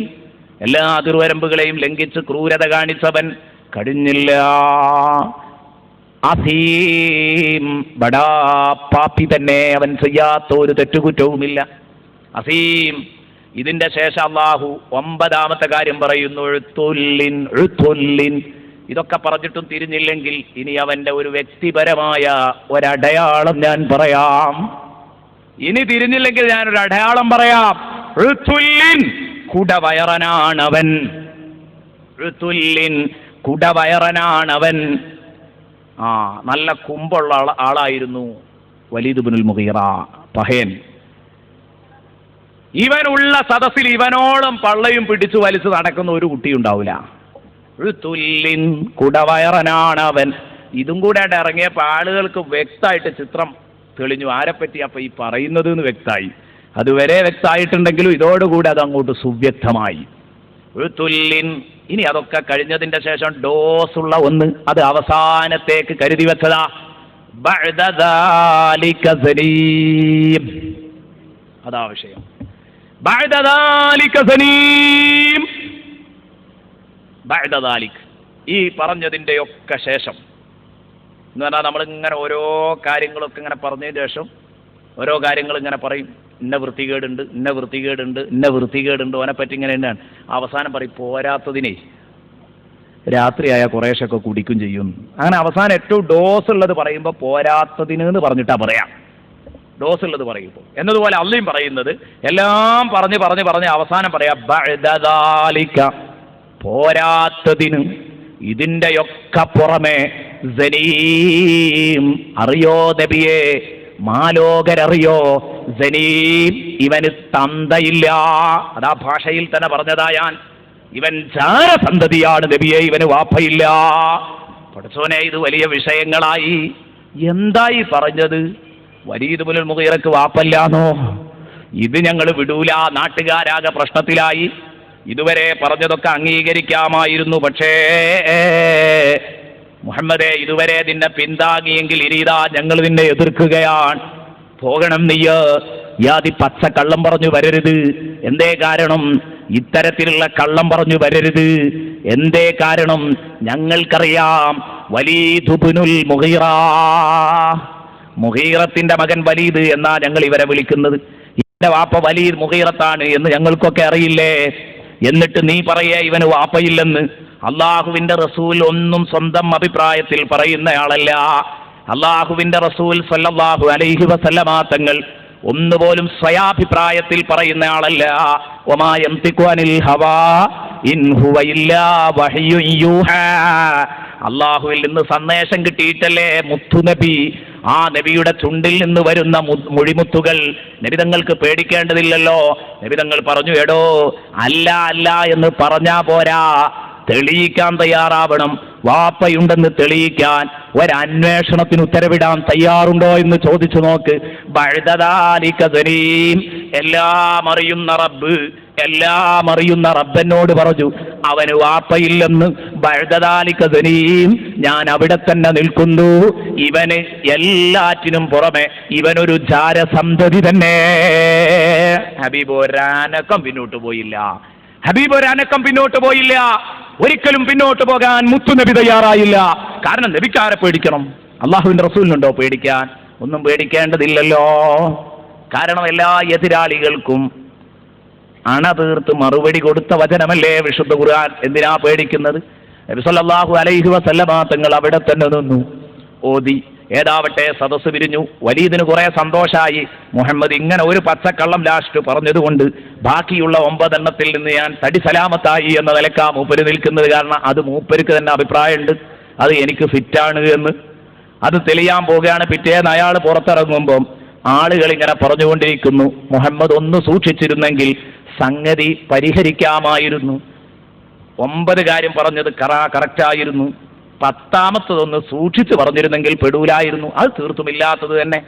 എല്ലാ അതിർവരമ്പുകളെയും ലംഘിച്ച് ക്രൂരത കാണിച്ചവൻ, കഴിഞ്ഞില്ല. അസീം ബടാ പാപ്പി തന്നെ, അവൻ ചെയ്യാത്ത ഒരു തെറ്റുകുറ്റവുമില്ല. അസീം. ഇതിന്റെ ശേഷം അല്ലാഹു 9ാമത്തെ കാര്യം പറയുന്നു, ഉഴുത്തുല്ലിൻ. ഇതൊക്കെ പറഞ്ഞിട്ടും തിരിഞ്ഞില്ലെങ്കിൽ ഇനി അവന്റെ ഒരു വ്യക്തിപരമായ ഒരടയാളം ഞാൻ പറയാം. ഇനി തിരിഞ്ഞില്ലെങ്കിൽ ഞാനൊരു അടയാളം പറയാം. ഉഴുത്തുല്ലിൻ, കുടവയറനാണവൻ. ഉഴുത്തുല്ലിൻ, കുടവയറനാണവൻ. നല്ല കുമ്പുള്ള ആളായിരുന്നു വലീദ് ഇബ്നുൽ മുഗീറ പഹയൻ. ഇവനുള്ള സദസ്സിൽ ഇവനോളം പള്ളയും പിടിച്ചു വലിച്ചു നടക്കുന്ന ഒരു കുട്ടി ഉണ്ടാവില്ല. ഉഴുത്തുല്ലിൻ, കുടവയറനാണവൻ. ഇതും കൂടെ ഇറങ്ങിയപ്പോൾ ആളുകൾക്ക് വ്യക്തമായിട്ട് ചിത്രം തെളിഞ്ഞു. ആരെപ്പറ്റി അപ്പൊ ഈ പറയുന്നത് എന്ന് വ്യക്തമായി. അതുവരെ വ്യക്തമായിട്ടുണ്ടെങ്കിലും ഇതോടുകൂടി അത് അങ്ങോട്ട് സുവ്യക്തമായി. ഉഴുത്തുല്ലിൻ. ഇനി അതൊക്കെ കഴിഞ്ഞതിന്റെ ശേഷം ഡോസ് ഉള്ള ഒന്ന്, അത് അവസാനത്തേക്ക് കരുതി വെച്ചതാ. ബഅദ ദാലിക സനീം. അതാ വിഷയം. ബഅദ ദാലിക സനീം. ബഅദ ദാലിക, ഈ പറഞ്ഞതിൻ്റെയൊക്കെ ശേഷം എന്ന് പറഞ്ഞാൽ നമ്മളിങ്ങനെ ഓരോ കാര്യങ്ങളൊക്കെ ഇങ്ങനെ പറഞ്ഞതിന് ശേഷം ഓരോ കാര്യങ്ങൾ ഇങ്ങനെ പറയും. ഇന്ന വൃത്തികേടുണ്ട്, ഇന്ന വൃത്തികേടുണ്ട്, ഇന്ന വൃത്തികേടുണ്ട്, ഓനെപ്പറ്റി ഇങ്ങനെ തന്നെയാണ്. അവസാനം പറയും പോരാത്തതിനെ രാത്രിയായ കുറേശ്ശൊക്കെ കുടിക്കും ചെയ്യും. അങ്ങനെ അവസാനം ഏറ്റവും ഡോസ് ഉള്ളത് പറയുമ്പോൾ പോരാത്തതിന് എന്ന് പറഞ്ഞിട്ടാ പറയാം. ഡോസ് ഉള്ളത് പറയുമ്പോൾ എന്നതുപോലെ അള്ളയും പറയുന്നത് എല്ലാം പറഞ്ഞ് പറഞ്ഞ് പറഞ്ഞ് അവസാനം പറയാം ബഅദ ദാലിക, പോരാത്തതിന് ഇതിൻ്റെയൊക്കെ പുറമെ സനീം. അറിയോ നബിയെ, മാലോകരറിയോ, സനീം, ഇവന് തന്തയില്ല. അതാ ഭാഷയിൽ തന്നെ പറഞ്ഞതാ ഞാൻ. ഇവൻ ജാരസന്തതിയാണ് നബിയെ, ഇവന് വാപ്പയില്ല. പഠിച്ചോനെ, ഇത് വലിയ വിഷയങ്ങളായി. എന്തായി പറഞ്ഞത്? വലീദ് ഇബ്നുൽ മുഗീറക്ക് വാപ്പല്ലാന്നോ? ഇത് ഞങ്ങൾ വിടൂല. നാട്ടുകാരാകെ പ്രശ്നത്തിലായി. ഇതുവരെ പറഞ്ഞതൊക്കെ അംഗീകരിക്കാമായിരുന്നു. പക്ഷേ മുഹമ്മദേ, ഇതുവരെ നിന്നെ പിന്താങ്ങിയെങ്കിൽ ഇനിതാ ഞങ്ങൾ നിന്നെ എതിർക്കുകയാണ്. പോകണം നീയ്. യാതി പച്ച കള്ളം പറഞ്ഞു വരരുത്. എന്തേ കാരണം? ഇത്തരത്തിലുള്ള കള്ളം പറഞ്ഞു വരരുത്. എന്തേ കാരണം? ഞങ്ങൾക്കറിയാം വലീദ് ഇബ്നുൽ മുഗീറ, മുഗീറത്തിന്റെ മകൻ വലീദ് എന്നാ ഞങ്ങൾ ഇവരെ വിളിക്കുന്നത്. ഇവന്റെ വാപ്പ വലീദ് മുഗീറത്താണ് എന്ന് ഞങ്ങൾക്കൊക്കെ അറിയില്ലേ? എന്നിട്ട് നീ പറയേ ഇവന് വാപ്പയില്ലെന്ന്. അള്ളാഹുവിന്റെ റസൂൽ ഒന്നും സ്വന്തം അഭിപ്രായത്തിൽ പറയുന്നയാളല്ല. അള്ളാഹുവിന്റെ റസൂൽ സല്ലല്ലാഹു അലൈഹി വസല്ലമ തങ്ങൾ ഒന്നുപോലും സ്വയാഭിപ്രായത്തിൽ പറയുന്ന ആളല്ല. വമാ യംതിഖു അനിൽ ഹവാ ഇൻ ഹുവ ഇല്ലാ വഹ്യുൻ യൂഹാ. അള്ളാഹുവിൽ നിന്ന് സന്ദേശം കിട്ടിയിട്ടല്ലേ മുത്തുനബി. ആ നബിയുടെ ചുണ്ടിൽ നിന്ന് വരുന്ന മൊഴിമുത്തുകൾ നബിതങ്ങൾക്ക് പേടിക്കേണ്ടതില്ലല്ലോ. നബിതങ്ങൾ പറഞ്ഞു, എടോ അല്ല അല്ല എന്ന് പറഞ്ഞാ പോരാ, തെളിയിക്കാൻ തയ്യാറാവണം. വാപ്പയുണ്ടെന്ന് തെളിയിക്കാൻ ഒരന്വേഷണത്തിന് ഉത്തരവിടാൻ തയ്യാറുണ്ടോ എന്ന് ചോദിച്ചു നോക്ക്. ബഅദ ദാലിക സനീം. എല്ലാം അറിയുന്ന റബ്ബ്, എല്ലാം അറിയുന്ന റബ്ബനോട് പറഞ്ഞു അവന് വാപ്പയില്ലെന്ന്. ബഅദ ദാലിക സനീം. ഞാൻ അവിടെ തന്നെ നിൽക്കുന്നു. ഇവന് എല്ലാറ്റിനും പുറമെ ഇവനൊരു ജാരസന്തതി തന്നെ. ഹബീബ് ഒരനക്കം പിന്നോട്ട് പോയില്ല. ഹബീബ് ഒരനക്കം പിന്നോട്ട് പോയില്ല. ഒരിക്കലും പിന്നോട്ട് പോകാൻ മുത്തുനബി തയ്യാറായില്ല. കാരണം നബിക്കാരെ പേടിക്കണം? അള്ളാഹുവിന്റെ റസൂലിനുണ്ടോ പേടിക്കാൻ? ഒന്നും പേടിക്കേണ്ടതില്ലല്ലോ. കാരണം എല്ലാ എതിരാളികൾക്കും അണതീർത്ത് മറുപടി കൊടുത്ത വചനമല്ലേ വിശുദ്ധ ഖുർആൻ. എന്തിനാ പേടിക്കുന്നത്? നബി സല്ലല്ലാഹു അലൈഹി വസല്ലമ തങ്ങൾ അവിടെ തന്നെ നിന്നു, ഓതി. ഏതാവട്ടെ സദസ്സ് പിരിഞ്ഞു. വലീദിന് കുറെ സന്തോഷായി. മുഹമ്മദ് ഇങ്ങനെ ഒരു പച്ചക്കള്ളം ലാസ്റ്റ് പറഞ്ഞതുകൊണ്ട് ബാക്കിയുള്ള 9 എണ്ണത്തിൽ നിന്ന് ഞാൻ തടി സലാമത്തായി എന്ന നിലക്കാ മൂപ്പര് നിൽക്കുന്നത്. കാരണം അത് മൂപ്പർക്ക് തന്നെ അഭിപ്രായമുണ്ട്, അത് എനിക്ക് ഫിറ്റാണ് എന്ന്. അത് തെളിയാൻ പോകുകയാണ്. പിറ്റേന്ന് അയാൾ പുറത്തിറങ്ങുമ്പം ആളുകൾ ഇങ്ങനെ പറഞ്ഞുകൊണ്ടിരിക്കുന്നു, മുഹമ്മദ് ഒന്ന് സൂക്ഷിച്ചിരുന്നെങ്കിൽ സംഗതി പരിഹരിക്കാമായിരുന്നു. 9 കാര്യം പറഞ്ഞത് കറക്റ്റായിരുന്നു. 10ാമത്തതൊന്ന് സൂക്ഷിച്ച് പറഞ്ഞിരുന്നെങ്കിൽ പെടൂലായിരുന്നു. അത് തീർത്തുമില്ലാത്തത് തന്നെ.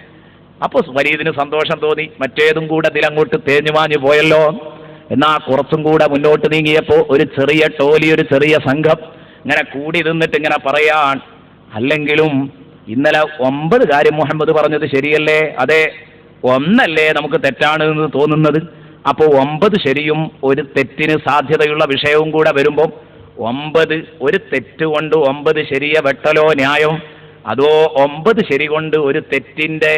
അപ്പോൾ വലീദിന് സന്തോഷം തോന്നി. മറ്റേതും കൂടെ ഇതിലങ്ങോട്ട് തേഞ്ഞുമാഞ്ഞു പോയല്ലോ. എന്നാ കുറച്ചും കൂടെ മുന്നോട്ട് നീങ്ങിയപ്പോൾ ഒരു ചെറിയ ടോലി, ഒരു ചെറിയ സംഘം ഇങ്ങനെ കൂടി നിന്നിട്ട് ഇങ്ങനെ പറയാൻ, അല്ലെങ്കിലും ഇന്നലെ 9 കാര്യം മുഹമ്മദ് പറഞ്ഞത് ശരിയല്ലേ? അതെ, 1 നമുക്ക് തെറ്റാണ് എന്ന് തോന്നുന്നത്. അപ്പോൾ 9 ശരിയും ഒരു തെറ്റിന് സാധ്യതയുള്ള വിഷയവും കൂടെ വരുമ്പോൾ 9 ഒരു തെറ്റ് കൊണ്ട് 9 ശരിയെ വെട്ടലോ ന്യായം, അതോ 9 ശരി കൊണ്ട് ഒരു തെറ്റിന്റെ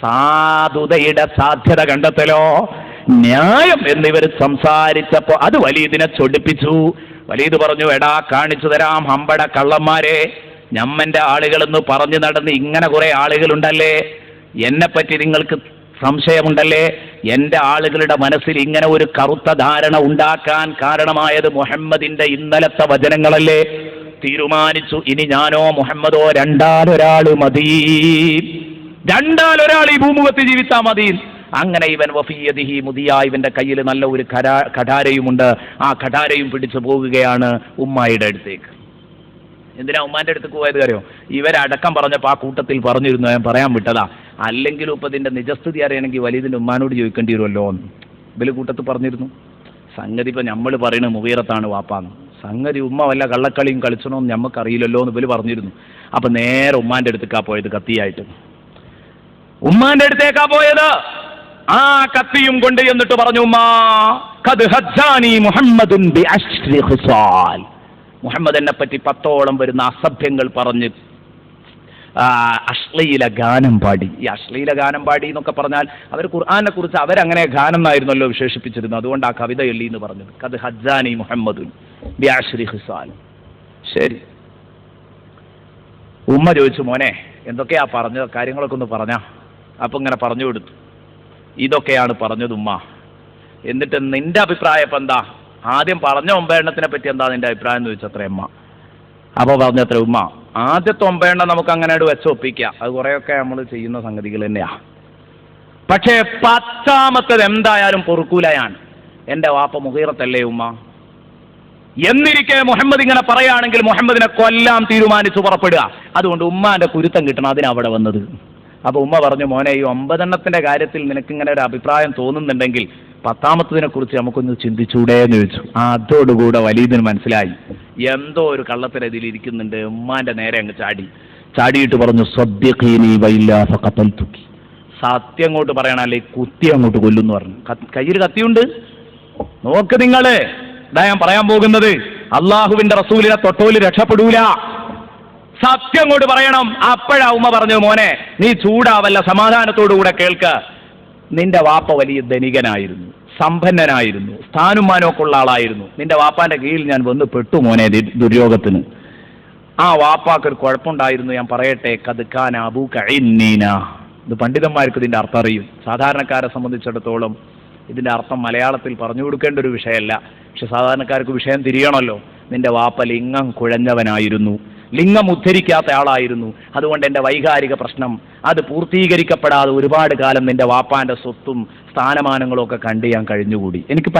സാധുതയുടെ സാധ്യത കണ്ടെത്തലോ ന്യായം എന്നിവർ സംസാരിച്ചപ്പോൾ അത് വലീദിനെ ചൊടിപ്പിച്ചു. വലീദ് പറഞ്ഞു, എടാ കാണിച്ചു തരാം ഹമ്പട കള്ളന്മാരെ, ഞമ്മന്റെ ആളുകളെന്ന് പറഞ്ഞു നടന്ന് ഇങ്ങനെ കുറെ ആളുകളുണ്ടല്ലേ, എന്നെപ്പറ്റി നിങ്ങൾക്ക് സംശയമുണ്ടല്ലേ? എൻ്റെ ആളുകളുടെ മനസ്സിൽ ഇങ്ങനെ ഒരു കറുത്ത ധാരണ ഉണ്ടാക്കാൻ കാരണമായത് മുഹമ്മദിന്റെ ഇന്നലത്തെ വചനങ്ങളല്ലേ? തീരുമാനിച്ചു, ഇനി ഞാനോ മുഹമ്മദോ രണ്ടാലൊരാൾ മതി, രണ്ടാലൊരാൾ ഈ ഭൂമുഖത്ത് ജീവിച്ചാൽ മതി. അങ്ങനെ ഇവൻ വഫിയദിഹി മുദിയ, ഇവന്റെ കയ്യിൽ നല്ല ഒരു കഠാരയുമുണ്ട്. ആ കഠാരയും പിടിച്ചു പോകുകയാണ് ഉമ്മായുടെ അടുത്തേക്ക്. എന്തിനാ ഉമ്മാന്റെ അടുത്തേക്ക് പോയത് അറിയോ? ഇവരടക്കം പറഞ്ഞപ്പോൾ ആ കൂട്ടത്തിൽ പറഞ്ഞിരുന്നു, ഞാൻ പറയാൻ വിട്ടതാ, അല്ലെങ്കിലും ഇപ്പം ഇതിന്റെ നിജസ്ഥിതി അറിയണമെങ്കിൽ വലീദിന്റെ ഉമ്മാനോട് ചോദിക്കേണ്ടി വരുമല്ലോ എന്ന് ഇവര് കൂട്ടത്തിൽ പറഞ്ഞിരുന്നു. സംഗതി ഇപ്പം നമ്മൾ പറയുന്നത് മുഗീറത്താണ് വാപ്പാന്ന്, സംഗതി ഉമ്മ വല്ല കള്ളക്കളിയും കളിച്ചണോന്ന് ഞമ്മക്കറിയില്ലല്ലോ എന്ന് ഇവര് പറഞ്ഞിരുന്നു. അപ്പം നേരെ ഉമ്മാന്റെ അടുത്തേക്കാ പോയത്, കത്തിയായിട്ട് ഉമ്മാന്റെ അടുത്തേക്കാ പോയത്. ആ കത്തിയും കൊണ്ട് എന്നിട്ട് പറഞ്ഞു, ഉമ്മാ ഖദ് ഹജ്ജാനി മുഹമ്മദുൻ ബിഅശ്രി ഖിസാൽ, മുഹമ്മദ് എന്നെ പറ്റി 10ഓളം വരുന്ന അസഭ്യങ്ങൾ പറഞ്ഞ് അശ്ലീല ഗാനം പാടി. ഈ അശ്ലീല ഗാനം പാടി എന്നൊക്കെ പറഞ്ഞാൽ അവർ ഖുർആനെ കുറിച്ച് അവരങ്ങനെ ഗാനം എന്നായിരുന്നല്ലോ വിശേഷിപ്പിച്ചിരുന്നു. അതുകൊണ്ട് ആ കവിത എല്ലി എന്ന് പറഞ്ഞത്. ഖദ് ഹജ്ജാനി മുഹമ്മദുൻ ബിഅശ്രി ഖിസാൽ. ശരി, ഉമ്മ ചോദിച്ചു, മോനെ എന്തൊക്കെയാ പറഞ്ഞ കാര്യങ്ങളൊക്കെ ഒന്ന് പറഞ്ഞാ? അപ്പം ഇങ്ങനെ പറഞ്ഞു കൊടുത്തു, ഇതൊക്കെയാണ് പറഞ്ഞത് ഉമ്മ. എന്നിട്ട് നിന്റെ അഭിപ്രായം ഇപ്പം എന്താ? ആദ്യം പറഞ്ഞ 9 എണ്ണത്തിനെ പറ്റി എന്താ നിന്റെ അഭിപ്രായം എന്ന് ചോദിച്ചത്ര ഉമ്മ. അപ്പോൾ പറഞ്ഞത്ര ഉമ്മ, ആദ്യത്തെ 9 എണ്ണം നമുക്ക് അങ്ങനെ വെച്ച് ഒപ്പിക്കാം, അത് കുറേയൊക്കെ നമ്മൾ ചെയ്യുന്ന സംഗതികൾ തന്നെയാ. പക്ഷേ 10ാമത്തേത് എന്തായാലും പൊറുക്കൂല ഞാൻ. എൻ്റെ വാപ്പ മുഗീറത്തല്ലേ ഉമ്മ? എന്നിരിക്കെ മുഹമ്മദ് ഇങ്ങനെ പറയുകയാണെങ്കിൽ മുഹമ്മദിനെ കൊല്ലാൻ തീരുമാനിച്ചു പുറപ്പെടുക. അതുകൊണ്ട് ഉമ്മാന്റെ കുരുത്തം കിട്ടണം, അതിനവിടെ വന്നത്. അപ്പോൾ ഉമ്മ പറഞ്ഞു, മോനെ ഈ 9 എണ്ണത്തിന്റെ കാര്യത്തിൽ നിനക്കിങ്ങനെ ഒരു അഭിപ്രായം തോന്നുന്നുണ്ടെങ്കിൽ 10ാമത്തതിനെ കുറിച്ച് നമുക്കൊന്ന് ചിന്തിച്ചൂടെ എന്ന് ചോദിച്ചു. അതോടുകൂടെ വലീദിന് മനസ്സിലായി എന്തോ ഒരു കള്ളത്തിന് ഇതിലിരിക്കുന്നുണ്ട്. ഉമ്മാന്റെ നേരെ അങ്ങ് ചാടിയിട്ട് പറഞ്ഞു, സദ്യഖീനി വൈല്ലാ ഫഖതൽതുകി, സത്യം അങ്ങോട്ട് പറയണം, അല്ലെ കുത്തി അങ്ങോട്ട് കൊല്ലുന്നു പറഞ്ഞു. കയ്യിൽ കത്തിയുണ്ട്, നോക്ക് നിങ്ങള്, ഇതാ ഞാൻ പറയാൻ പോകുന്നത്. അള്ളാഹുവിന്റെ റസൂലിനെ തൊട്ടോല് രക്ഷപ്പെടൂല, സത്യം അങ്ങോട്ട് പറയണം. അപ്പോഴാ ഉമ്മ പറഞ്ഞു, മോനെ നീ ചൂടാവല്ല, സമാധാനത്തോടുകൂടെ കേൾക്ക. നിന്റെ വാപ്പ വലിയ ധനികനായിരുന്നു, സമ്പന്നനായിരുന്നു, സ്ഥാനുമാനമൊക്കെ ഉള്ള ആളായിരുന്നു. നിന്റെ വാപ്പാന്റെ കീഴിൽ ഞാൻ വന്ന് പെട്ടു മോനെ ദുര്യോഗത്തിന്. ആ വാപ്പാക്കൊരു കുഴപ്പമുണ്ടായിരുന്നു, ഞാൻ പറയട്ടെ. കദ്കാന അബൂക ഇന്നീന. ഇത് പണ്ഡിതന്മാർക്ക് ഇതിന്റെ അർത്ഥം അറിയും. സാധാരണക്കാരെ സംബന്ധിച്ചിടത്തോളം ഇതിന്റെ അർത്ഥം മലയാളത്തിൽ പറഞ്ഞു കൊടുക്കേണ്ട ഒരു വിഷയമല്ല. പക്ഷെ സാധാരണക്കാർക്ക് വിഷയം തിരിയണമല്ലോ. നിന്റെ വാപ്പ ലിംഗം കുഴഞ്ഞവനായിരുന്നു, ലിംഗം ഉദ്ധരിക്കാത്ത ആളായിരുന്നു. അതുകൊണ്ട് എൻ്റെ വൈകാരിക പ്രശ്നം അത് പൂർത്തീകരിക്കപ്പെടാതെ ഒരുപാട് കാലം നിന്റെ വാപ്പാന്റെ സ്വത്തും സ്ഥാനമാനങ്ങളും ഒക്കെ കണ്ട് ഞാൻ കഴിഞ്ഞുകൂടി. എനിക്ക്